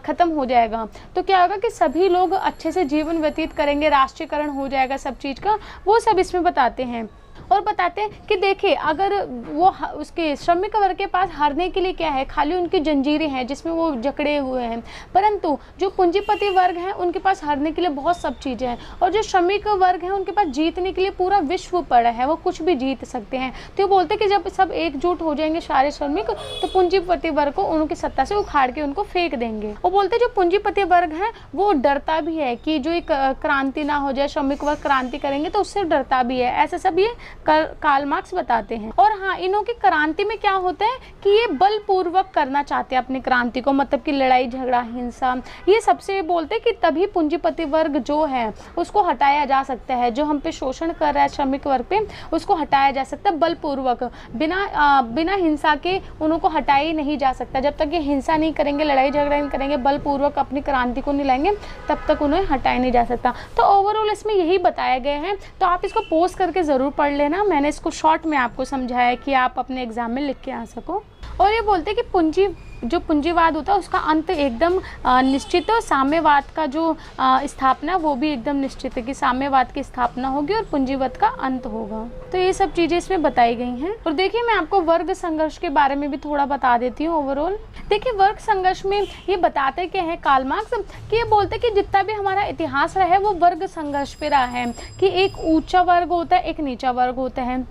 खत्म हो जाएगा। तो क्या होगा कि सभी लोग अच्छे से जीवन व्यतीत करेंगे, राष्ट्रीयकरण हो जाएगा सब चीज़ का, वो सब इसमें बताते हैं। और बताते हैं कि देखिए अगर वो उसके श्रमिक वर्ग के पास हारने के लिए क्या है, खाली उनकी जंजीरें हैं जिसमें वो जकड़े हुए हैं, परंतु जो पूंजीपति वर्ग हैं उनके पास हारने के लिए बहुत सब चीज़ें हैं। और जो श्रमिक वर्ग हैं उनके पास जीतने के लिए पूरा विश्व पड़ा है, वो कुछ भी जीत सकते हैं। तो ये बोलते हैं कि जब सब एकजुट हो जाएंगे सारे श्रमिक तो पूंजीपति वर्ग को उनकी सत्ता से उखाड़ के उनको फेंक देंगे। वो बोलते हैं जो पूंजीपति वर्ग है वो डरता भी है कि जो एक क्रांति ना हो जाए, श्रमिक वर्ग क्रांति करेंगे तो उससे डरता भी है, ऐसा सब ये कार्ल मार्क्स बताते हैं। और हाँ, इन्हों की क्रांति में क्या होता है कि ये बलपूर्वक करना चाहते हैं अपनी क्रांति को, मतलब कि लड़ाई झगड़ा हिंसा, ये सबसे बोलते हैं कि तभी पूंजीपति वर्ग जो है उसको हटाया जा सकता है, जो हम पे शोषण कर रहा है श्रमिक वर्ग पे उसको हटाया जा सकता है बलपूर्वक, बिना हिंसा के उनको हटाया ही नहीं जा सकता। जब तक ये हिंसा नहीं करेंगे, लड़ाई झगड़ा नहीं करेंगे, बलपूर्वक अपनी क्रांति को नहीं लाएंगे, तब तक उन्हें हटाया नहीं जा सकता। तो ओवरऑल इसमें यही बताया गया है। तो आप इसको पोस्ट करके ज़रूर पढ़ लेना, मैंने इसको शॉर्ट में आपको समझाया कि आप अपने एग्जाम में लिख के आ सको। और ये बोलते हैं कि जो पूंजीवाद होता है उसका अंत एकदम निश्चित है, साम्यवाद का जो स्थापना वो भी एकदम निश्चित है कि साम्यवाद की स्थापना होगी और पूंजीवाद का अंत होगा। तो ये सब चीज़ें इसमें बताई गई हैं। और देखिए मैं आपको वर्ग संघर्ष के बारे में भी थोड़ा बता देती हूँ ओवरऑल। देखिए वर्ग संघर्ष में ये बताते क्या है कार्ल मार्क्स कि ये बोलते कि जितना भी हमारा इतिहास रहा है वो वर्ग संघर्ष पे रहा है कि एक ऊंचा वर्ग होता है, एक नीचा वर्ग होता है,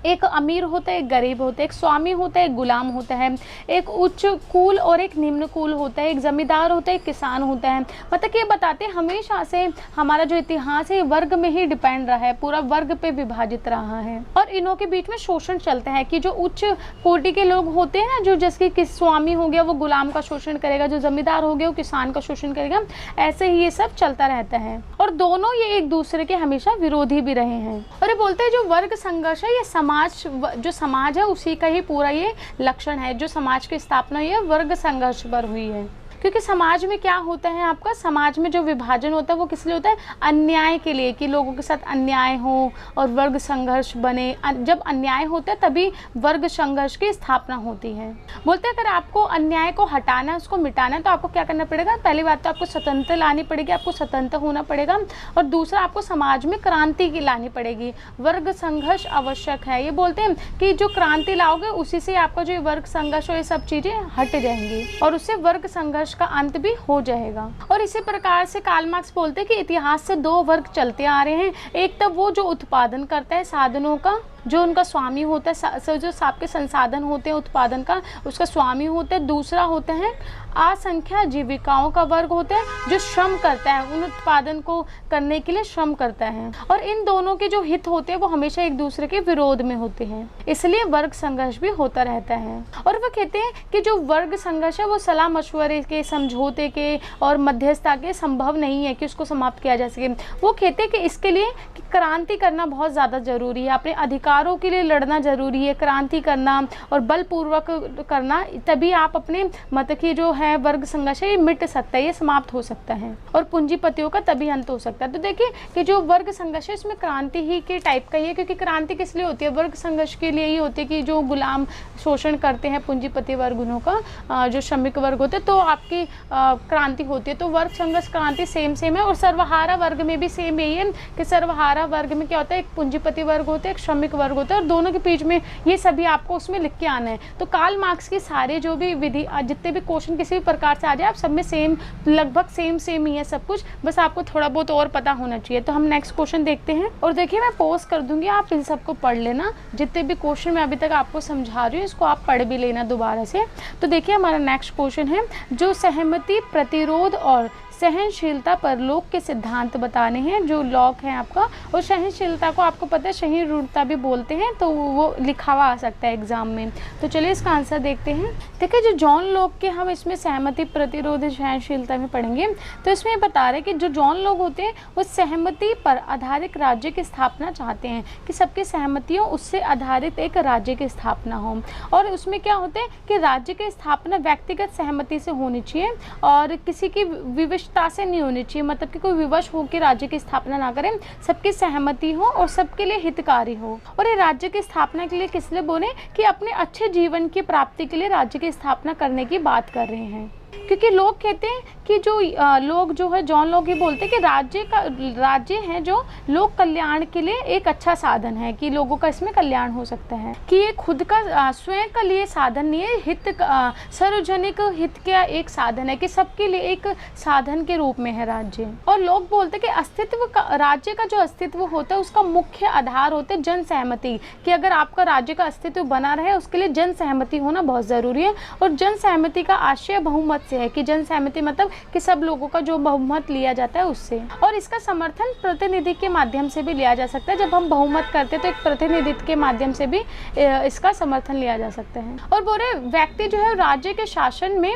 एक अमीर होता है, एक गरीब होता है, एक स्वामी होता है, एक गुलाम होता है, एक उच्च कुल और एक निम्न कुल होता है, एक जमींदार होता है, एक किसान होता है। मतलब कि ये बताते हैं हमेशा से हमारा जो इतिहास है वर्ग में ही डिपेंड रहा है, पूरा वर्ग पे विभाजित रहा है। और इनों के बीच में शोषण चलता है कि जो उच्च कोटि के लोग होते हैं ना, जो जैसे कि स्वामी हो गया वो गुलाम का शोषण करेगा, जो जमींदार हो गया वो किसान का शोषण करेगा, ऐसे ही ये सब चलता रहता है। और दोनों ये एक दूसरे के हमेशा विरोधी भी रहे हैं। और ये बोलते हैं जो वर्ग संघर्ष है ये जो समाज है उसी का ही पूरा ये लक्षण है। जो समाज की स्थापना हुई है वर्ग संघर्ष पर हुई है, क्योंकि समाज में क्या होता है आपका, समाज में जो विभाजन होता है वो किस लिए होता है, अन्याय के लिए, कि लोगों के साथ अन्याय हो और वर्ग संघर्ष बने। जब अन्याय होता है तभी वर्ग संघर्ष की स्थापना होती है। बोलते हैं अगर आपको अन्याय को हटाना है, उसको मिटाना है, तो आपको क्या करना पड़ेगा, पहली बात तो आपको स्वतंत्रता लानी पड़ेगी, आपको स्वतंत्र होना पड़ेगा, और दूसरा आपको समाज में क्रांति की लानी पड़ेगी। वर्ग संघर्ष आवश्यक है। ये बोलते हैं कि जो क्रांति लाओगे उसी से आपका जो वर्ग संघर्ष हो ये सब चीज़ें हट जाएंगी और उससे वर्ग संघर्ष का अंत भी हो जाएगा। और इसी प्रकार से कार्ल मार्क्स बोलते हैं कि इतिहास से दो वर्ग चलते आ रहे हैं। एक तो वो जो उत्पादन करता है साधनों का, जो उनका स्वामी होता है, जो आपके संसाधन होते हैं उत्पादन का, उसका स्वामी होता है। दूसरा होता है असंख्य जीविकाओं का वर्ग होता है जो श्रम करता है, उन उत्पादन को करने के लिए श्रम करता है। और इन दोनों के जो हित होते हैं वो हमेशा एक दूसरे के विरोध में होते हैं, इसलिए वर्ग संघर्ष भी होता रहता है। और वो कहते हैं कि जो वर्ग संघर्ष है वो सलाह मशवरे के, समझौते के और मध्यस्थता के संभव नहीं है कि उसको समाप्त किया जा सके। वो कहते हैं कि इसके लिए कि क्रांति करना बहुत ज़्यादा ज़रूरी है, अपने अधिकारों के लिए लड़ना ज़रूरी है, क्रांति करना और बलपूर्वक करना, तभी आप अपने मतलब की जो है वर्ग संघर्ष है ये मिट सकता है, ये समाप्त हो सकता है और पूंजीपतियों का तभी अंत हो सकता है। तो देखिए कि जो वर्ग संघर्ष है इसमें क्रांति ही के टाइप का ही है, क्योंकि क्रांति किस लिए होती है, वर्ग संघर्ष के लिए ही होती है कि जो गुलाम शोषण करते हैं पूंजीपति वर्गों का, जो श्रमिक वर्ग होते हैं, तो आपकी क्रांति होती है। तो वर्ग संघर्ष क्रांति सेम है। और सर्वहारा वर्ग में भी सेम यही है कि सर्वहारा वर्ग में क्या होता है, एक पूंजीपति वर्ग होता है, एक श्रमिक वर्ग होता है, और दोनों के बीच में ये सभी आपको उसमें लिख के आना है। तो कार्ल मार्क्स की सारे जो भी विधि जितने भी क्वेश्चन किसी भी प्रकार से आ जाए, आप सब में सेम, लगभग सेम ही है सब कुछ, बस आपको थोड़ा बहुत और पता होना चाहिए। तो हम नेक्स्ट क्वेश्चन देखते हैं। और देखिए मैं पॉज कर दूंगी, आप इन सबको पढ़ लेना, जितने भी क्वेश्चन मैं अभी तक आपको समझा रही हूँ इसको आप पढ़ भी लेना दोबारा से। तो देखिए हमारा नेक्स्ट क्वेश्चन है, जो सहमति, प्रतिरोध और सहनशीलता पर लोक के सिद्धांत बताने हैं। जो लॉक है आपका, और सहनशीलता को आपको पता है सहिष्णुता भी बोलते हैं, तो वो लिखा हुआ आ सकता है एग्जाम में। तो चलिए इसका आंसर देखते हैं। देखिए जो जॉन लॉक के हम इसमें सहमति, प्रतिरोध, सहनशीलता में पढ़ेंगे, तो इसमें बता रहे हैं कि जो जॉन लॉक होते हैं वो सहमति पर आधारित राज्य की स्थापना चाहते हैं, कि सबकी सहमतियों उससे आधारित एक राज्य की स्थापना हो। और उसमें क्या होते हैं कि राज्य की स्थापना व्यक्तिगत सहमति से होनी चाहिए और किसी की विवश से नहीं होनी चाहिए, मतलब कि कोई विवश हो के राज्य की स्थापना ना करें, सबकी सहमति हो और सबके लिए हितकारी हो। और ये राज्य की स्थापना के लिए किस लिए बोले, कि अपने अच्छे जीवन की प्राप्ति के लिए राज्य की स्थापना करने की बात कर रहे हैं। क्योंकि लोग कहते हैं कि जो लोग जो है जॉन लॉक ये बोलते हैं कि राज्य है जो लोक कल्याण के लिए एक अच्छा साधन है, कि लोगों का इसमें कल्याण हो सकता है, कि ये खुद का स्वयं का लिए साधन नहीं है, हित सार्वजनिक हित का एक साधन है, कि सबके लिए एक साधन के रूप में है राज्य। और लोग बोलते हैं कि अस्तित्व का, राज्य का जो अस्तित्व होता है उसका मुख्य आधार होते है जन सहमति, कि अगर आपका राज्य का अस्तित्व बना रहे उसके लिए जन सहमति होना बहुत ज़रूरी है। और जन सहमति का आशय बहुमत से है, कि जन सहमति मतलब कि सब लोगों का जो बहुमत लिया जाता है उससे। और इसका समर्थन प्रतिनिधि के माध्यम से भी लिया जा सकता है, जब हम बहुमत करते हैं तो एक प्रतिनिधित्व के माध्यम से भी इसका समर्थन लिया जा सकता है। और बोले व्यक्ति जो है राज्य के शासन में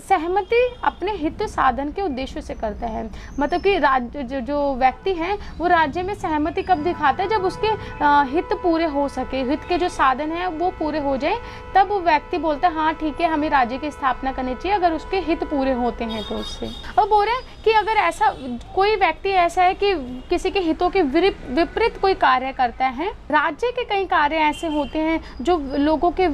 सहमति अपने हित साधन के उद्देश्य से करता है, मतलब कि राज्य जो व्यक्ति है वो राज्य में सहमति कब दिखाता है, जब उसके हित पूरे हो सके, हित के जो साधन है वो पूरे हो जाए, तब वो व्यक्ति बोलता है हाँ ठीक है हमें राज्य की स्थापना करनी चाहिए। अगर उसके हित पूरे होते हैं तो उससे। और बोल रहे हैं कि अगर ऐसा कोई व्यक्ति ऐसा है कि किसी के हितों के विपरीत कोई कार्य करता है, राज्य के कई कार्य ऐसे होते हैं जो लोगों के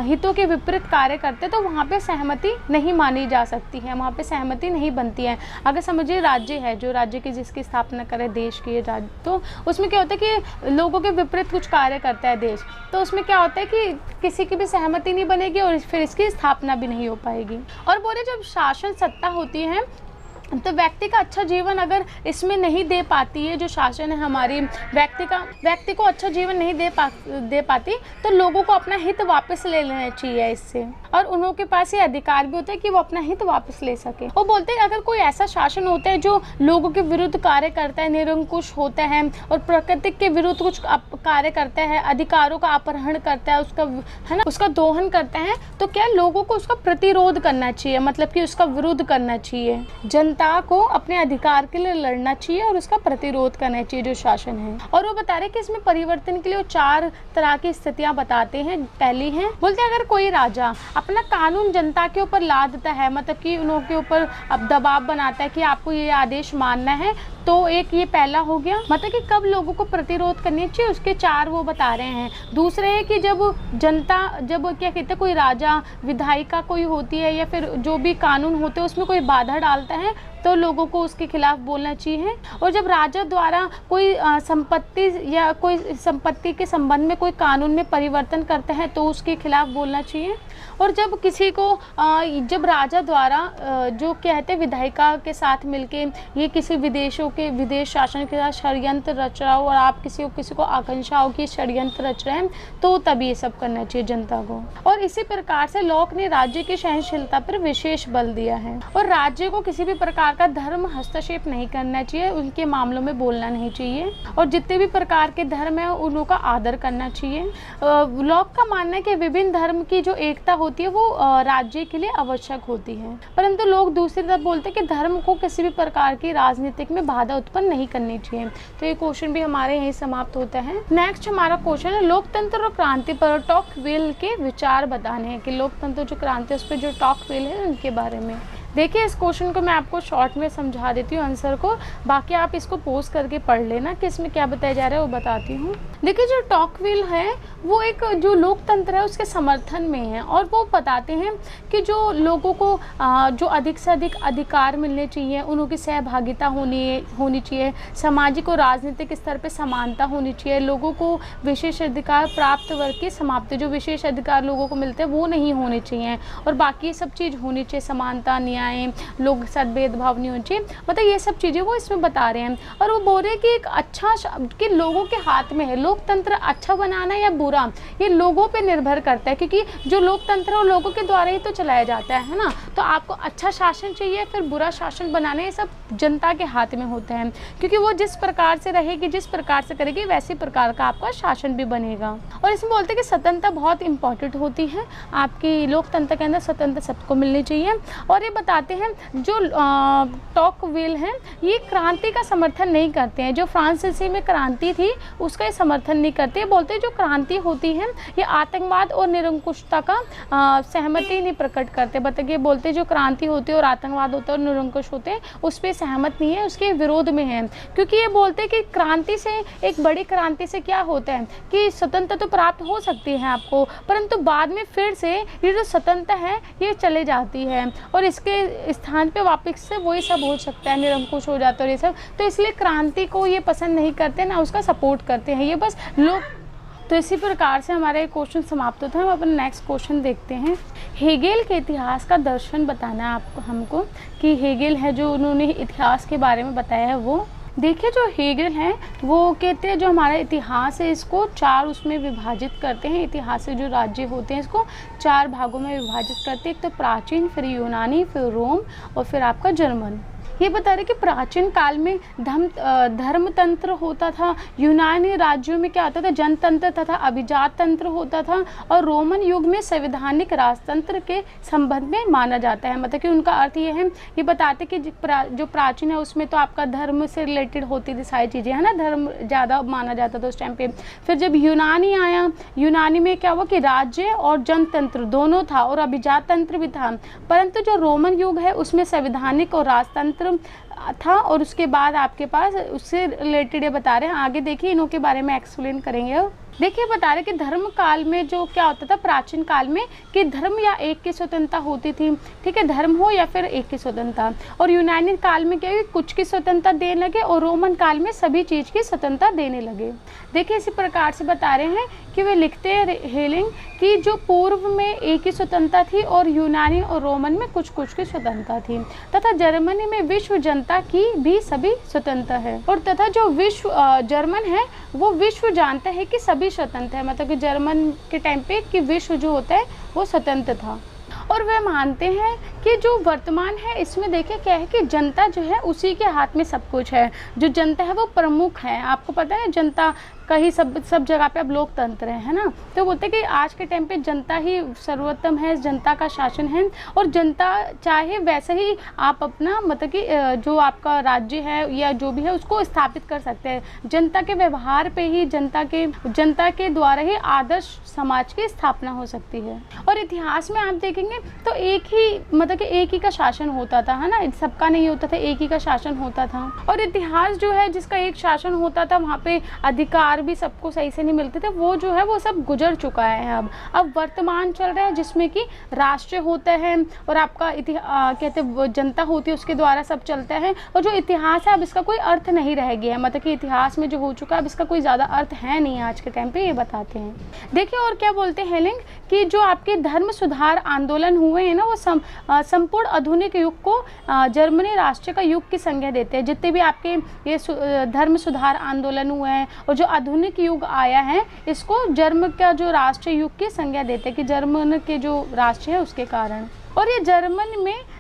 हितों के विपरीत कार्य करते हैं, तो वहाँ पे सहमति नहीं मानी जा सकती है, वहाँ पे सहमति नहीं बनती है। अगर समझिए राज्य है, जो राज्य की जिसकी स्थापना करे देश की राज्य, तो उसमें क्या होता है कि लोगों के विपरीत कुछ कार्य करता है देश, तो उसमें क्या होता है कि किसी की भी सहमति नहीं बनेगी और फिर इसकी स्थापना भी नहीं हो पाएगी। और बोले जब शासन सत्ता होती है तो व्यक्ति का अच्छा जीवन अगर इसमें नहीं दे पाती है, जो शासन है हमारी व्यक्ति को अच्छा जीवन नहीं दे पाती, तो लोगों को अपना हित वापस ले लेना चाहिए इससे, और उन्हों के पास ये अधिकार भी होता है कि वो अपना हित वापस ले सके। वो बोलते हैं अगर कोई ऐसा शासन होता है जो लोगों के विरुद्ध कार्य करता है, निरंकुश होता है और प्रकृति के विरुद्ध कुछ कार्य करता है, अधिकारों का अपहरण करता है, उसका है ना, उसका दोहन करता है, तो क्या लोगों को उसका प्रतिरोध करना चाहिए, मतलब कि उसका विरोध करना चाहिए। जनता को अपने अधिकार के लिए लड़ना चाहिए और उसका प्रतिरोध करना चाहिए जो शासन है। और वो बता रहे कि इसमें परिवर्तन के लिए वो 4 तरह की स्थितियां बताते हैं। पहली है, बोलते हैं अगर कोई राजा अपना कानून जनता के ऊपर लादता है, मतलब कि उनके ऊपर अब दबाव बनाता है कि आपको ये आदेश मानना है, तो एक ये पहला हो गया, मतलब कि कब लोगों को प्रतिरोध करनी चाहिए, उसके 4 वो बता रहे हैं। दूसरे है कि जब जनता, जब क्या कहते हैं कोई राजा, विधायिका कोई होती है या फिर जो भी कानून होते हैं उसमें कोई बाधा डालता है, तो लोगों को उसके खिलाफ बोलना चाहिए। और जब राजा द्वारा कोई संपत्ति या कोई संपत्ति के संबंध में कोई कानून में परिवर्तन करता है तो उसके खिलाफ बोलना चाहिए। और जब किसी को जब राजा द्वारा जो कहते हैं विधायिका के साथ मिलके ये किसी विदेश शासन के साथ षड्यंत्र रच रहा हो और आप किसी को आकांक्षा हो कि षड्यंत्र रच रहे हैं, तो तब ये सब करना चाहिए जनता को। और इसी प्रकार से लॉक ने राज्य की सहनशीलता पर विशेष बल दिया है और राज्य को किसी भी प्रकार का धर्म हस्तक्षेप नहीं करना चाहिए, उनके मामलों में बोलना नहीं चाहिए और जितने भी प्रकार के धर्म है उन का आदर करना चाहिए। लॉक का मानना है कि विभिन्न धर्म की जो एकता होती है वो राज्य के लिए आवश्यक होती है, परंतु लोग दूसरी तरफ बोलते हैं कि धर्म को किसी भी प्रकार की राजनीतिक में बाधा उत्पन्न नहीं करनी चाहिए। तो ये क्वेश्चन भी हमारे यहीं समाप्त होता है। नेक्स्ट हमारा क्वेश्चन है लोकतंत्र और क्रांति पर टॉकविल के विचार बताने हैं, कि लोकतंत्र जो क्रांति उस पर जो टॉकविल है उनके बारे में। देखिए इस क्वेश्चन को मैं आपको शॉर्ट में समझा देती हूँ आंसर को, बाकी आप इसको पोस्ट करके पढ़ लेना कि इसमें क्या बताया जा रहा है, वो बताती हूँ। देखिए जो टॉकविल है वो एक जो लोकतंत्र है उसके समर्थन में है और वो बताते हैं कि जो लोगों को जो अधिक से अधिक अधिकार मिलने चाहिए, उनकी सहभागिता होनी चाहिए, सामाजिक और राजनीतिक स्तर पर समानता होनी चाहिए, लोगों को विशेष अधिकार प्राप्त वर्ग की समाप्ति, जो विशेष अधिकार लोगों को मिलते हैं वो नहीं होने चाहिए और बाकी सब चीज़ होनी चाहिए, समानता, लोग के साथ भेदभाव नहीं होना चाहिए, मतलब ये सब चीज़ें वो इसमें बता रहे हैं। और वो बोल रहे हैं कि एक अच्छा कि लोगों के हाथ में है, लोकतंत्र अच्छा बनाना या बुरा ये लोगों पे निर्भर करता है, क्योंकि जो लोकतंत्र है लोगों के द्वारा ही तो चलाया जाता है ना। तो आपको अच्छा शासन चाहिए फिर बुरा शासन बनाना, ये सब जनता के हाथ में होता है, क्योंकि वो जिस प्रकार से रहेगी, जिस प्रकार से करेगी, वैसी प्रकार का आपका शासन भी बनेगा। और इसमें बोलते हैं कि स्वतंत्रता बहुत इंपॉर्टेंट होती है, आपकी लोकतंत्र के अंदर स्वतंत्रता सबको मिलनी चाहिए। और ये बताते हैं जो टॉकविल हैं ये क्रांति का समर्थन नहीं करते हैं, जो फ्रांसीसी में क्रांति थी उसका ये समर्थन नहीं करते। बोलते हैं जो क्रांति होती है ये आतंकवाद और निरंकुशता का सहमति नहीं प्रकट करते। बताइए बोलते हैं जो क्रांति होती है और आतंकवाद होता है और निरंकुश होते हैं उस पर सहमत नहीं है, उसके विरोध में है, क्योंकि ये बोलते हैं कि क्रांति से, एक बड़ी क्रांति से क्या होता है कि स्वतंत्रता तो प्राप्त हो सकती है आपको, परंतु बाद में फिर से ये जो स्वतंत्रता है ये चले जाती है और इसके स्थान पे वापस से वही सब हो सकता है, निरंकुश हो जाता है ये सब। तो इसलिए क्रांति को ये पसंद नहीं करते ना उसका सपोर्ट करते हैं ये बस लोग। तो इसी प्रकार से हमारा ये क्वेश्चन समाप्त होता है। हम अपना नेक्स्ट क्वेश्चन देखते हैं। हेगेल के इतिहास का दर्शन बताना है आपको हमको, कि हेगेल है जो उन्होंने इतिहास के बारे में बताया है वो। देखिए जो हेगेल हैं वो कहते हैं जो हमारा इतिहास है इसको 4 उसमें विभाजित करते हैं। इतिहास से जो राज्य होते हैं इसको 4 भागों में विभाजित करते हैं, एक तो प्राचीन, फिर यूनानी, फिर रोम और फिर आपका जर्मन। ये बता रहे कि प्राचीन काल में धर्मतंत्र होता था, यूनानी राज्यों में क्या होता था, जनतंत्र तथा अभिजात तंत्र होता था, और रोमन युग में संवैधानिक राजतंत्र के संबंध में माना जाता है। मतलब कि उनका अर्थ ये है, ये बताते कि जो प्राचीन है उसमें तो आपका धर्म से रिलेटेड होती थी सारी चीज़ें, है ना, धर्म ज़्यादा माना जाता था उस टाइम पे। फिर जब यूनानी आया, यूनानी में क्या हुआ कि राज्य और जनतंत्र दोनों था और अभिजात तंत्र भी था, परंतु जो रोमन युग है उसमें संवैधानिक और राजतंत्र था, और उसके बाद आपके पास उससे रिलेटेड ये बता रहे हैं। आगे देखिए इनों के बारे में एक्सप्लेन करेंगे। देखिए बता रहे कि धर्म काल में जो क्या होता था प्राचीन काल में, कि धर्म या एक की स्वतंत्रता होती थी, ठीक है, धर्म हो या फिर एक की स्वतंत्रता। और यूनानी काल में क्या है, कुछ की स्वतंत्रता देने लगे, और रोमन काल में सभी चीज़ की स्वतंत्रता देने लगे। देखिए इसी प्रकार से बता रहे हैं कि वे लिखते हैं हेलिंग कि जो पूर्व में एक ही स्वतंत्रता थी और यूनानी और रोमन में कुछ कुछ की स्वतंत्रता थी, तथा जर्मनी में विश्व जनता की भी सभी स्वतंत्र है, और तथा जो विश्व जर्मन है वो विश्व जानता है कि सभी स्वतंत्र है। मतलब कि जर्मन के टाइम पे कि विश्व जो होता है वो स्वतंत्र था। और वे मानते हैं कि जो वर्तमान है इसमें देखिए क्या है कि जनता जो है उसी के हाथ में सब कुछ है, जो जनता है वो प्रमुख है। आपको पता है जनता कहीं सब जगह पे अब लोकतंत्र है ना, तो बोलते हैं कि आज के टाइम पे जनता ही सर्वोत्तम है, जनता का शासन है, और जनता चाहे वैसे ही आप अपना मतलब कि जो आपका राज्य है या जो भी है उसको स्थापित कर सकते हैं। जनता के व्यवहार पे ही जनता के द्वारा ही आदर्श समाज की स्थापना हो सकती है। और इतिहास में आप देखेंगे तो एक ही का शासन होता था, है ना, सबका नहीं होता था, एक ही का शासन होता था। और इतिहास जो है जिसका एक शासन होता था वहाँ पे अधिकार भी सबको सही से नहीं मिलते थे, वो जो है वो सब गुजर चुका है। अब वर्तमान चल रहा है जिसमें कि राष्ट्र होता है और आपका कहते जनता होती है, उसके द्वारा सब चलता है। और जो इतिहास है अब इसका कोई अर्थ नहीं रह गया है, मतलब कि इतिहास में जो हो चुका है अब इसका कोई ज़्यादा अर्थ है नहीं आज के टाइम पे, ये बताते हैं। देखिए और क्या बोलते हैं हेलिंग कि जो आपके धर्म सुधार आंदोलन हुए हैं ना वो संपूर्ण आधुनिक युग को जर्मनी राष्ट्र का युग की संज्ञा देते हैं। जितने भी आपके ये धर्म सुधार आंदोलन हुए हैं और जो आधुनिक युग आया है इसको जर्म का जो राष्ट्र युग की संज्ञा देते हैं, कि जर्मन के जो राष्ट्र है उसके कारण। और ये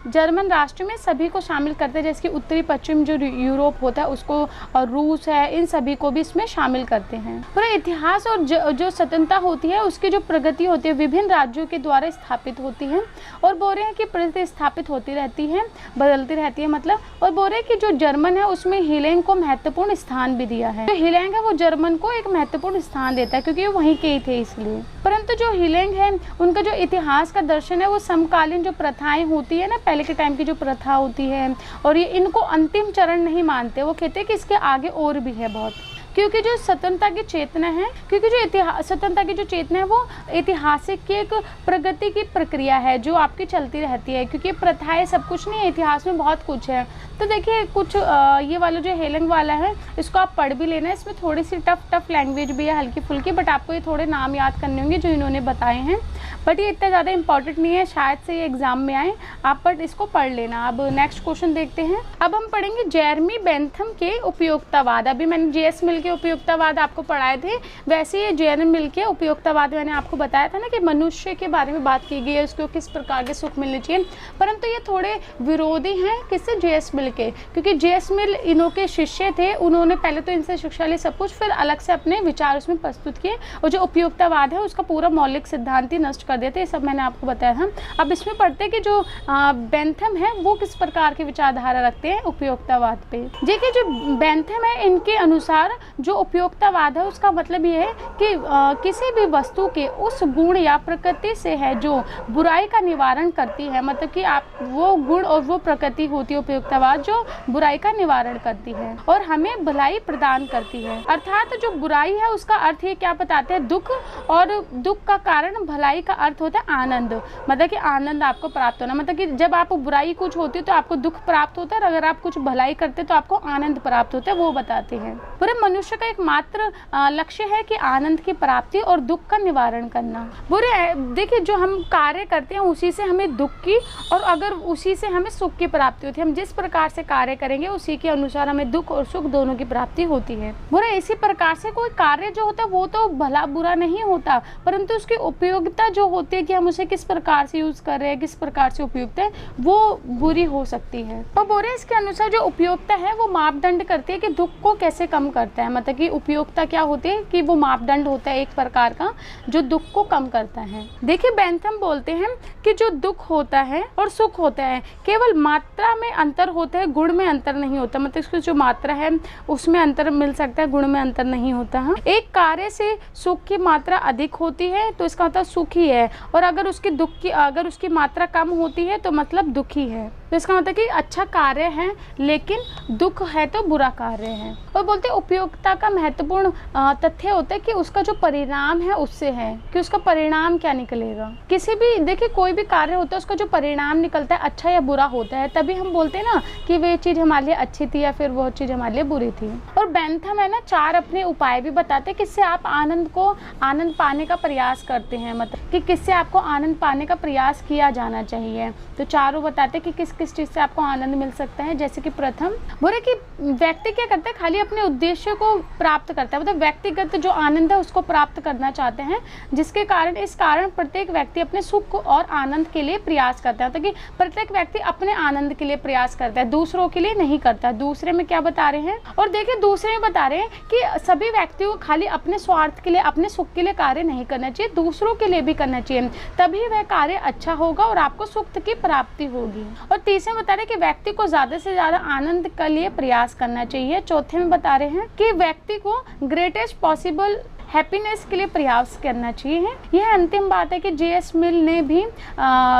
जर्मन राष्ट्र में सभी को शामिल करते हैं, जैसे कि उत्तरी पश्चिम जो यूरोप होता है उसको, और रूस है, इन सभी को भी इसमें शामिल करते हैं। पूरा इतिहास और जो स्वतंत्रता होती है उसकी जो प्रगति होती है विभिन्न राज्यों के द्वारा स्थापित होती है, और बोल रहे हैं कि प्रतिस्थापित होती रहती है, बदलती रहती है मतलब। और बोल रहे हैं कि जो जर्मन है उसमें हिलेंग को महत्वपूर्ण स्थान भी दिया है। जो हिलेंग है वो जर्मन को एक महत्वपूर्ण स्थान देता है क्योंकि वो वहीं के ही थे इसलिए। परंतु जो हिलेंग है उनका जो इतिहास का दर्शन है वो समकालीन जो प्रथाएं होती है ना, पहले के टाइम की जो प्रथा होती है, और ये इनको अंतिम चरण नहीं मानते। वो कहते हैं कि इसके आगे और भी है बहुत, क्योंकि जो स्वतंत्रता की चेतना है, क्योंकि जो स्वतंत्रता की जो चेतना है वो ऐतिहासिक की एक प्रगति की प्रक्रिया है जो आपकी चलती रहती है, क्योंकि प्रथाएं सब कुछ नहीं है, इतिहास में बहुत कुछ है। तो देखिए कुछ ये वाला जो हेलिंग वाला है इसको आप पढ़ भी लेना, इसमें थोड़ी सी टफ लैंग्वेज भी है, हल्की फुल्की, बट आपको ये थोड़े नाम याद करने होंगे जो इन्होंने बताए हैं, बट ये इतना ज़्यादा इंपॉर्टेंट नहीं है, शायद से ये एग्जाम में आए, आप बट इसको पढ़ लेना। अब नेक्स्ट क्वेश्चन देखते हैं। अब हम पढ़ेंगे जेरेमी बेंथम के उपयोगितावाद। अभी मैंने जेएस मिल के उपयोगितावाद आपको पढ़ाए थे, वैसे ये जेरेमी मिल के उपयोगितावाद मैंने आपको बताया था ना कि मनुष्य के बारे में बात की गई है, उसको किस प्रकार के सुख मिलने चाहिए, परंतु ये थोड़े विरोधी हैं किससे, जेएस मिल के, क्योंकि जेएस मिल इन्हों के शिष्य थे, उन्होंने पहले तो इनसे शिक्षा ली सब कुछ, फिर अलग से अपने विचार उसमें प्रस्तुत किए, और जो उपयोगितावाद है उसका पूरा मौलिक सिद्धांत ही नष्ट कर देते, ये सब मैंने आपको बताया था। अब इसमें पढ़ते कि जो बेंथम है वो किस प्रकार की विचारधारा रखते हैं उपयोगितावाद पे। देखिए जो बेंथम है इनके अनुसार जो उपयोगितावाद है उसका मतलब ये है कि किसी भी वस्तु के उस गुण या प्रकृति से है जो बुराई का निवारण करती है, मतलब कि आप वो गुण और वो प्रकृति होती है उपयोगितावाद जो बुराई का निवारण करती है और हमें भलाई प्रदान करती है। अर्थात जो बुराई है उसका अर्थ ये क्या बताते हैं, दुख, और दुख का कारण भलाई का अर्थ होता है आनंद, मतलब कि आनंद आपको प्राप्त होना, मतलब कि जब आप बुराई कुछ होती है तो आपको दुख प्राप्त होता है, अगर आप कुछ भलाई करते तो आपको आनंद प्राप्त होता है, वो बताते हैं। पूरे मनुष्य का एकमात्र लक्ष्य है कि आनंद की प्राप्ति और दुख का निवारण करना। बुरे देखिए जो हम कार्य करते हैं उसी से हमें दुख की और अगर उसी से हमें सुख की प्राप्ति होती है, हम जिस प्रकार से कार्य करेंगे उसी के अनुसार हमें दुख और सुख दोनों की प्राप्ति होती है। बुरे इसी प्रकार से कोई कार्य जो होता है वो तो भला बुरा नहीं होता, परंतु उसकी उपयोगिता जो होती है कि हम उसे किस प्रकार से यूज़ कर रहे हैं, किस प्रकार से उपयुक्त है, वो बुरी हो सकती है। और बोरेस के अनुसार जो उपयोगिता है वो मापदंड करती है कि दुख को कैसे कम करता है। मतलब कि उपयोगिता क्या होती है कि वो मापदंड होता है एक प्रकार का जो दुख को कम करता है। देखिए बेंथम बोलते हैं कि जो दुख होता है और सुख होता है केवल मात्रा में अंतर होता है, गुण में अंतर नहीं होता। मतलब इसकी जो मात्रा है उसमें अंतर मिल सकता है, गुण में अंतर नहीं होता है। एक कार्य से सुख की मात्रा अधिक होती है तो इसका मतलब सुखी है, और अगर उसकी मात्रा कम होती है तो मतलब दुखी है। तो इसका मतलब कि अच्छा कार्य है लेकिन दुख है तो बुरा कार्य है। और बोलते हैं उपयोगिता का महत्वपूर्ण तथ्य होता है कि उसका जो परिणाम है उससे है कि उसका परिणाम क्या निकलेगा। किसी भी देखिए कोई भी कार्य होता है उसका जो परिणाम निकलता है अच्छा या बुरा होता है, तभी हम बोलते हैं ना कि वे चीज़ हमारे लिए अच्छी थी या फिर वह चीज़ हमारे लिए बुरी थी। और बेंथम है ना 4 अपने उपाय भी बताते हैं किससे आप आनंद पाने का प्रयास करते हैं, मतलब कि किससे आपको आनंद पाने का प्रयास किया जाना चाहिए। तो चारों बताते हैं कि किस किस चीज़ से आपको आनंद मिल सकता है। जैसे कि प्रथम बोले कि व्यक्ति क्या करता है, खाली अपने उद्देश्य को प्राप्त करता है, मतलब व्यक्तिगत जो आनंद है उसको प्राप्त करना चाहते हैं, जिसके कारण इस कारण प्रत्येक व्यक्ति अपने सुख और आनंद के लिए प्रयास करता है। तो कि प्रत्येक व्यक्ति अपने आनंद के लिए प्रयास करता है, दूसरों के लिए नहीं करता। दूसरे में क्या बता रहे हैं, और देखिए दूसरे में बता रहे हैं कि सभी व्यक्तियों को खाली अपने स्वार्थ के लिए, अपने सुख के लिए कार्य नहीं करना चाहिए, दूसरों के लिए भी करना चाहिए, तभी वह कार्य अच्छा होगा और आपको सुख की प्राप्ति होगी। और तीसरे में बता रहे हैं कि व्यक्ति को ज्यादा से ज्यादा आनंद के लिए प्रयास करना चाहिए। चौथे में बता रहे हैं कि व्यक्ति को ग्रेटेस्ट पॉसिबल हैप्पीनेस के लिए प्रयास करना चाहिए। यह अंतिम बात है कि जे.एस. मिल ने भी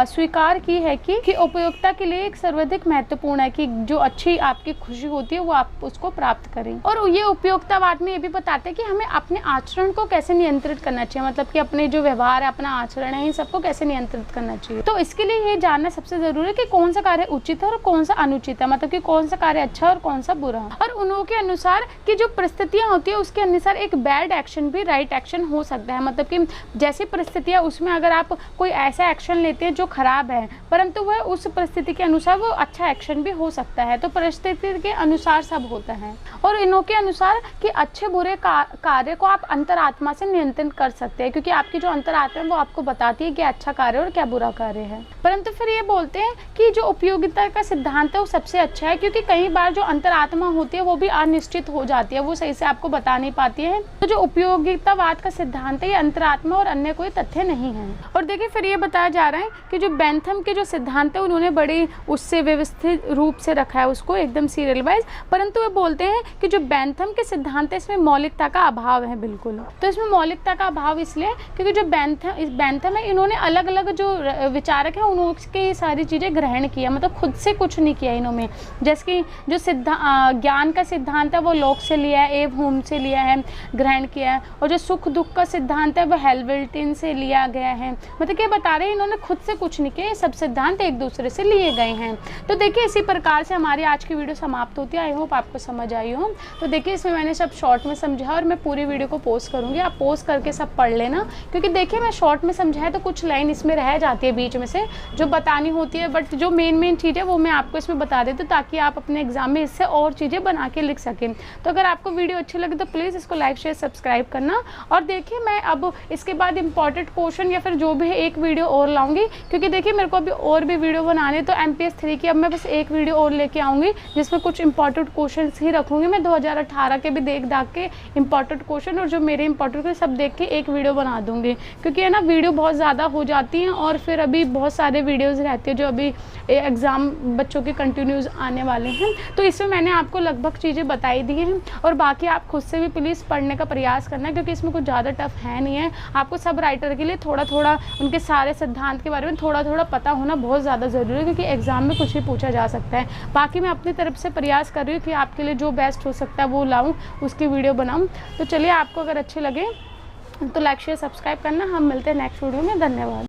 स्वीकार की है कि उपयोगिता के लिए एक सर्वाधिक महत्वपूर्ण है कि जो अच्छी आपकी खुशी होती है वो आप उसको प्राप्त करें। और ये उपयोगितावाद में ये भी बताते हैं कि हमें अपने आचरण को कैसे नियंत्रित करना चाहिए, मतलब कि अपने जो व्यवहार है, अपना आचरण है, इन सबको कैसे नियंत्रित करना चाहिए। तो इसके लिए ये जानना सबसे जरूरी है कि कौन सा कार्य उचित है और कौन सा अनुचित है, मतलब कि कौन सा कार्य अच्छा और कौन सा बुरा। और उनके अनुसार कि जो परिस्थितियां होती है उसके अनुसार एक बैड एक्शन भी राइट एक्शन हो सकता है। मतलब कि जैसी परिस्थितियां उसमें अगर आप कोई ऐसा एक्शन लेते हैं जो खराब है, परंतु वह उस परिस्थिति के अनुसार वो अच्छा एक्शन भी हो सकता है। तो परिस्थिति के अनुसार सब होता है। और इनके अनुसार कि अच्छे बुरे कार्य को आप अंतरात्मा से नियंत्रण कर सकते हैं, क्योंकि आपकी जो अंतरात्मा है वो आपको बताती है कि अच्छा कार्य और क्या बुरा कार्य है। परंतु फिर ये बोलते हैं कि जो उपयोगिता का सिद्धांत है वो सबसे अच्छा है, क्योंकि कई बार जो अंतरात्मा होती है वो भी अनिश्चित हो जाती है, वो सही से आपको बता नहीं पाती है। तो जो उपयोगितावाद का सिद्धांत है ये अंतरात्मा और अन्य कोई तथ्य नहीं है। और देखिए फिर ये बताया जा रहा है कि जो बेंथम के जो सिद्धांत है उन्होंने बड़ी उससे व्यवस्थित रूप से रखा है उसको एकदम सीरियल वाइज, परंतु वे बोलते हैं कि जो बेंथम के सिद्धांत है इसमें मौलिकता का अभाव है बिल्कुल। तो इसमें मौलिकता का अभाव इसलिए क्योंकि जो बेंथम है इन्होंने अलग अलग जो विचारक है उनकी सारी चीज़ें ग्रहण किया, मतलब खुद से कुछ नहीं किया इन्होंने। जैसे कि जो ज्ञान का सिद्धांत है वो लोक से लिया है, एव होम से लिया है, ग्रहण किया है। और जो सुख दुख का सिद्धांत है वो हेल्वेल्टिन से लिया गया है। मतलब क्या बता रहे हैं, इन्होंने खुद से कुछ नहीं किया, ये सब सिद्धांत एक दूसरे से लिए गए हैं। तो देखिए इसी प्रकार से हमारी आज की वीडियो समाप्त होती है। आई होप आपको समझ आई हो। तो देखिए इसमें मैंने सब शॉर्ट में समझा और मैं पूरी वीडियो को पोस्ट करूँगी, आप पोस्ट करके सब पढ़ लेना, क्योंकि देखिए मैं शॉर्ट में समझाया तो कुछ लाइन इसमें रह जाती है बीच में से जो बतानी होती है, बट जो मेन चीज़ है वो मैं आपको इसमें बता देती हूँ ताकि आप अपने एग्जाम में इससे और चीज़ें बना के लिख सकें। तो अगर आपको वीडियो अच्छी लगे तो प्लीज़ इसको लाइक शेयर सब्सक्राइब करना। और देखिए मैं अब इसके बाद इंपॉर्टेंट क्वेश्चन या फिर जो भी है एक वीडियो और लाऊंगी, क्योंकि देखिए मेरे को अभी और भी वीडियो बनाने, तो MPS 3 की अब मैं बस एक वीडियो और लेके आऊँगी जिसमें कुछ इंपॉर्टेंट क्वेश्चन ही रखूँगी। मैं 2018 के भी देख के इंपॉर्टेंट क्वेश्चन और जो मेरे इंपॉर्टेंट के सब देख के एक वीडियो बना दूँगी, क्योंकि है ना वीडियो बहुत ज़्यादा हो जाती हैं और फिर अभी बहुत सारे वीडियोज़ रहती है जो अभी एग्ज़ाम बच्चों के कंटिन्यूज़ आने वाले हैं। तो इसमें मैंने आपको लगभग चीज़ें बताई दी हैं, और बाकी आप खुद से भी प्लीज़ पढ़ने का प्रयास करना, क्योंकि इसमें कुछ ज़्यादा टफ है नहीं है। आपको सब राइटर के लिए थोड़ा थोड़ा उनके सारे सिद्धांत के बारे में थोड़ा थोड़ा पता होना बहुत ज़्यादा ज़रूरी है, क्योंकि एग्जाम में कुछ भी पूछा जा सकता है। बाकी मैं अपनी तरफ से प्रयास कर रही हूँ कि आपके लिए जो बेस्ट हो सकता है वो लाऊं, उसकी वीडियो बनाऊं। तो चलिए आपको अगर अच्छे लगे तो लाइक शेयर सब्सक्राइब करना। हम मिलते हैं नेक्स्ट वीडियो में। धन्यवाद।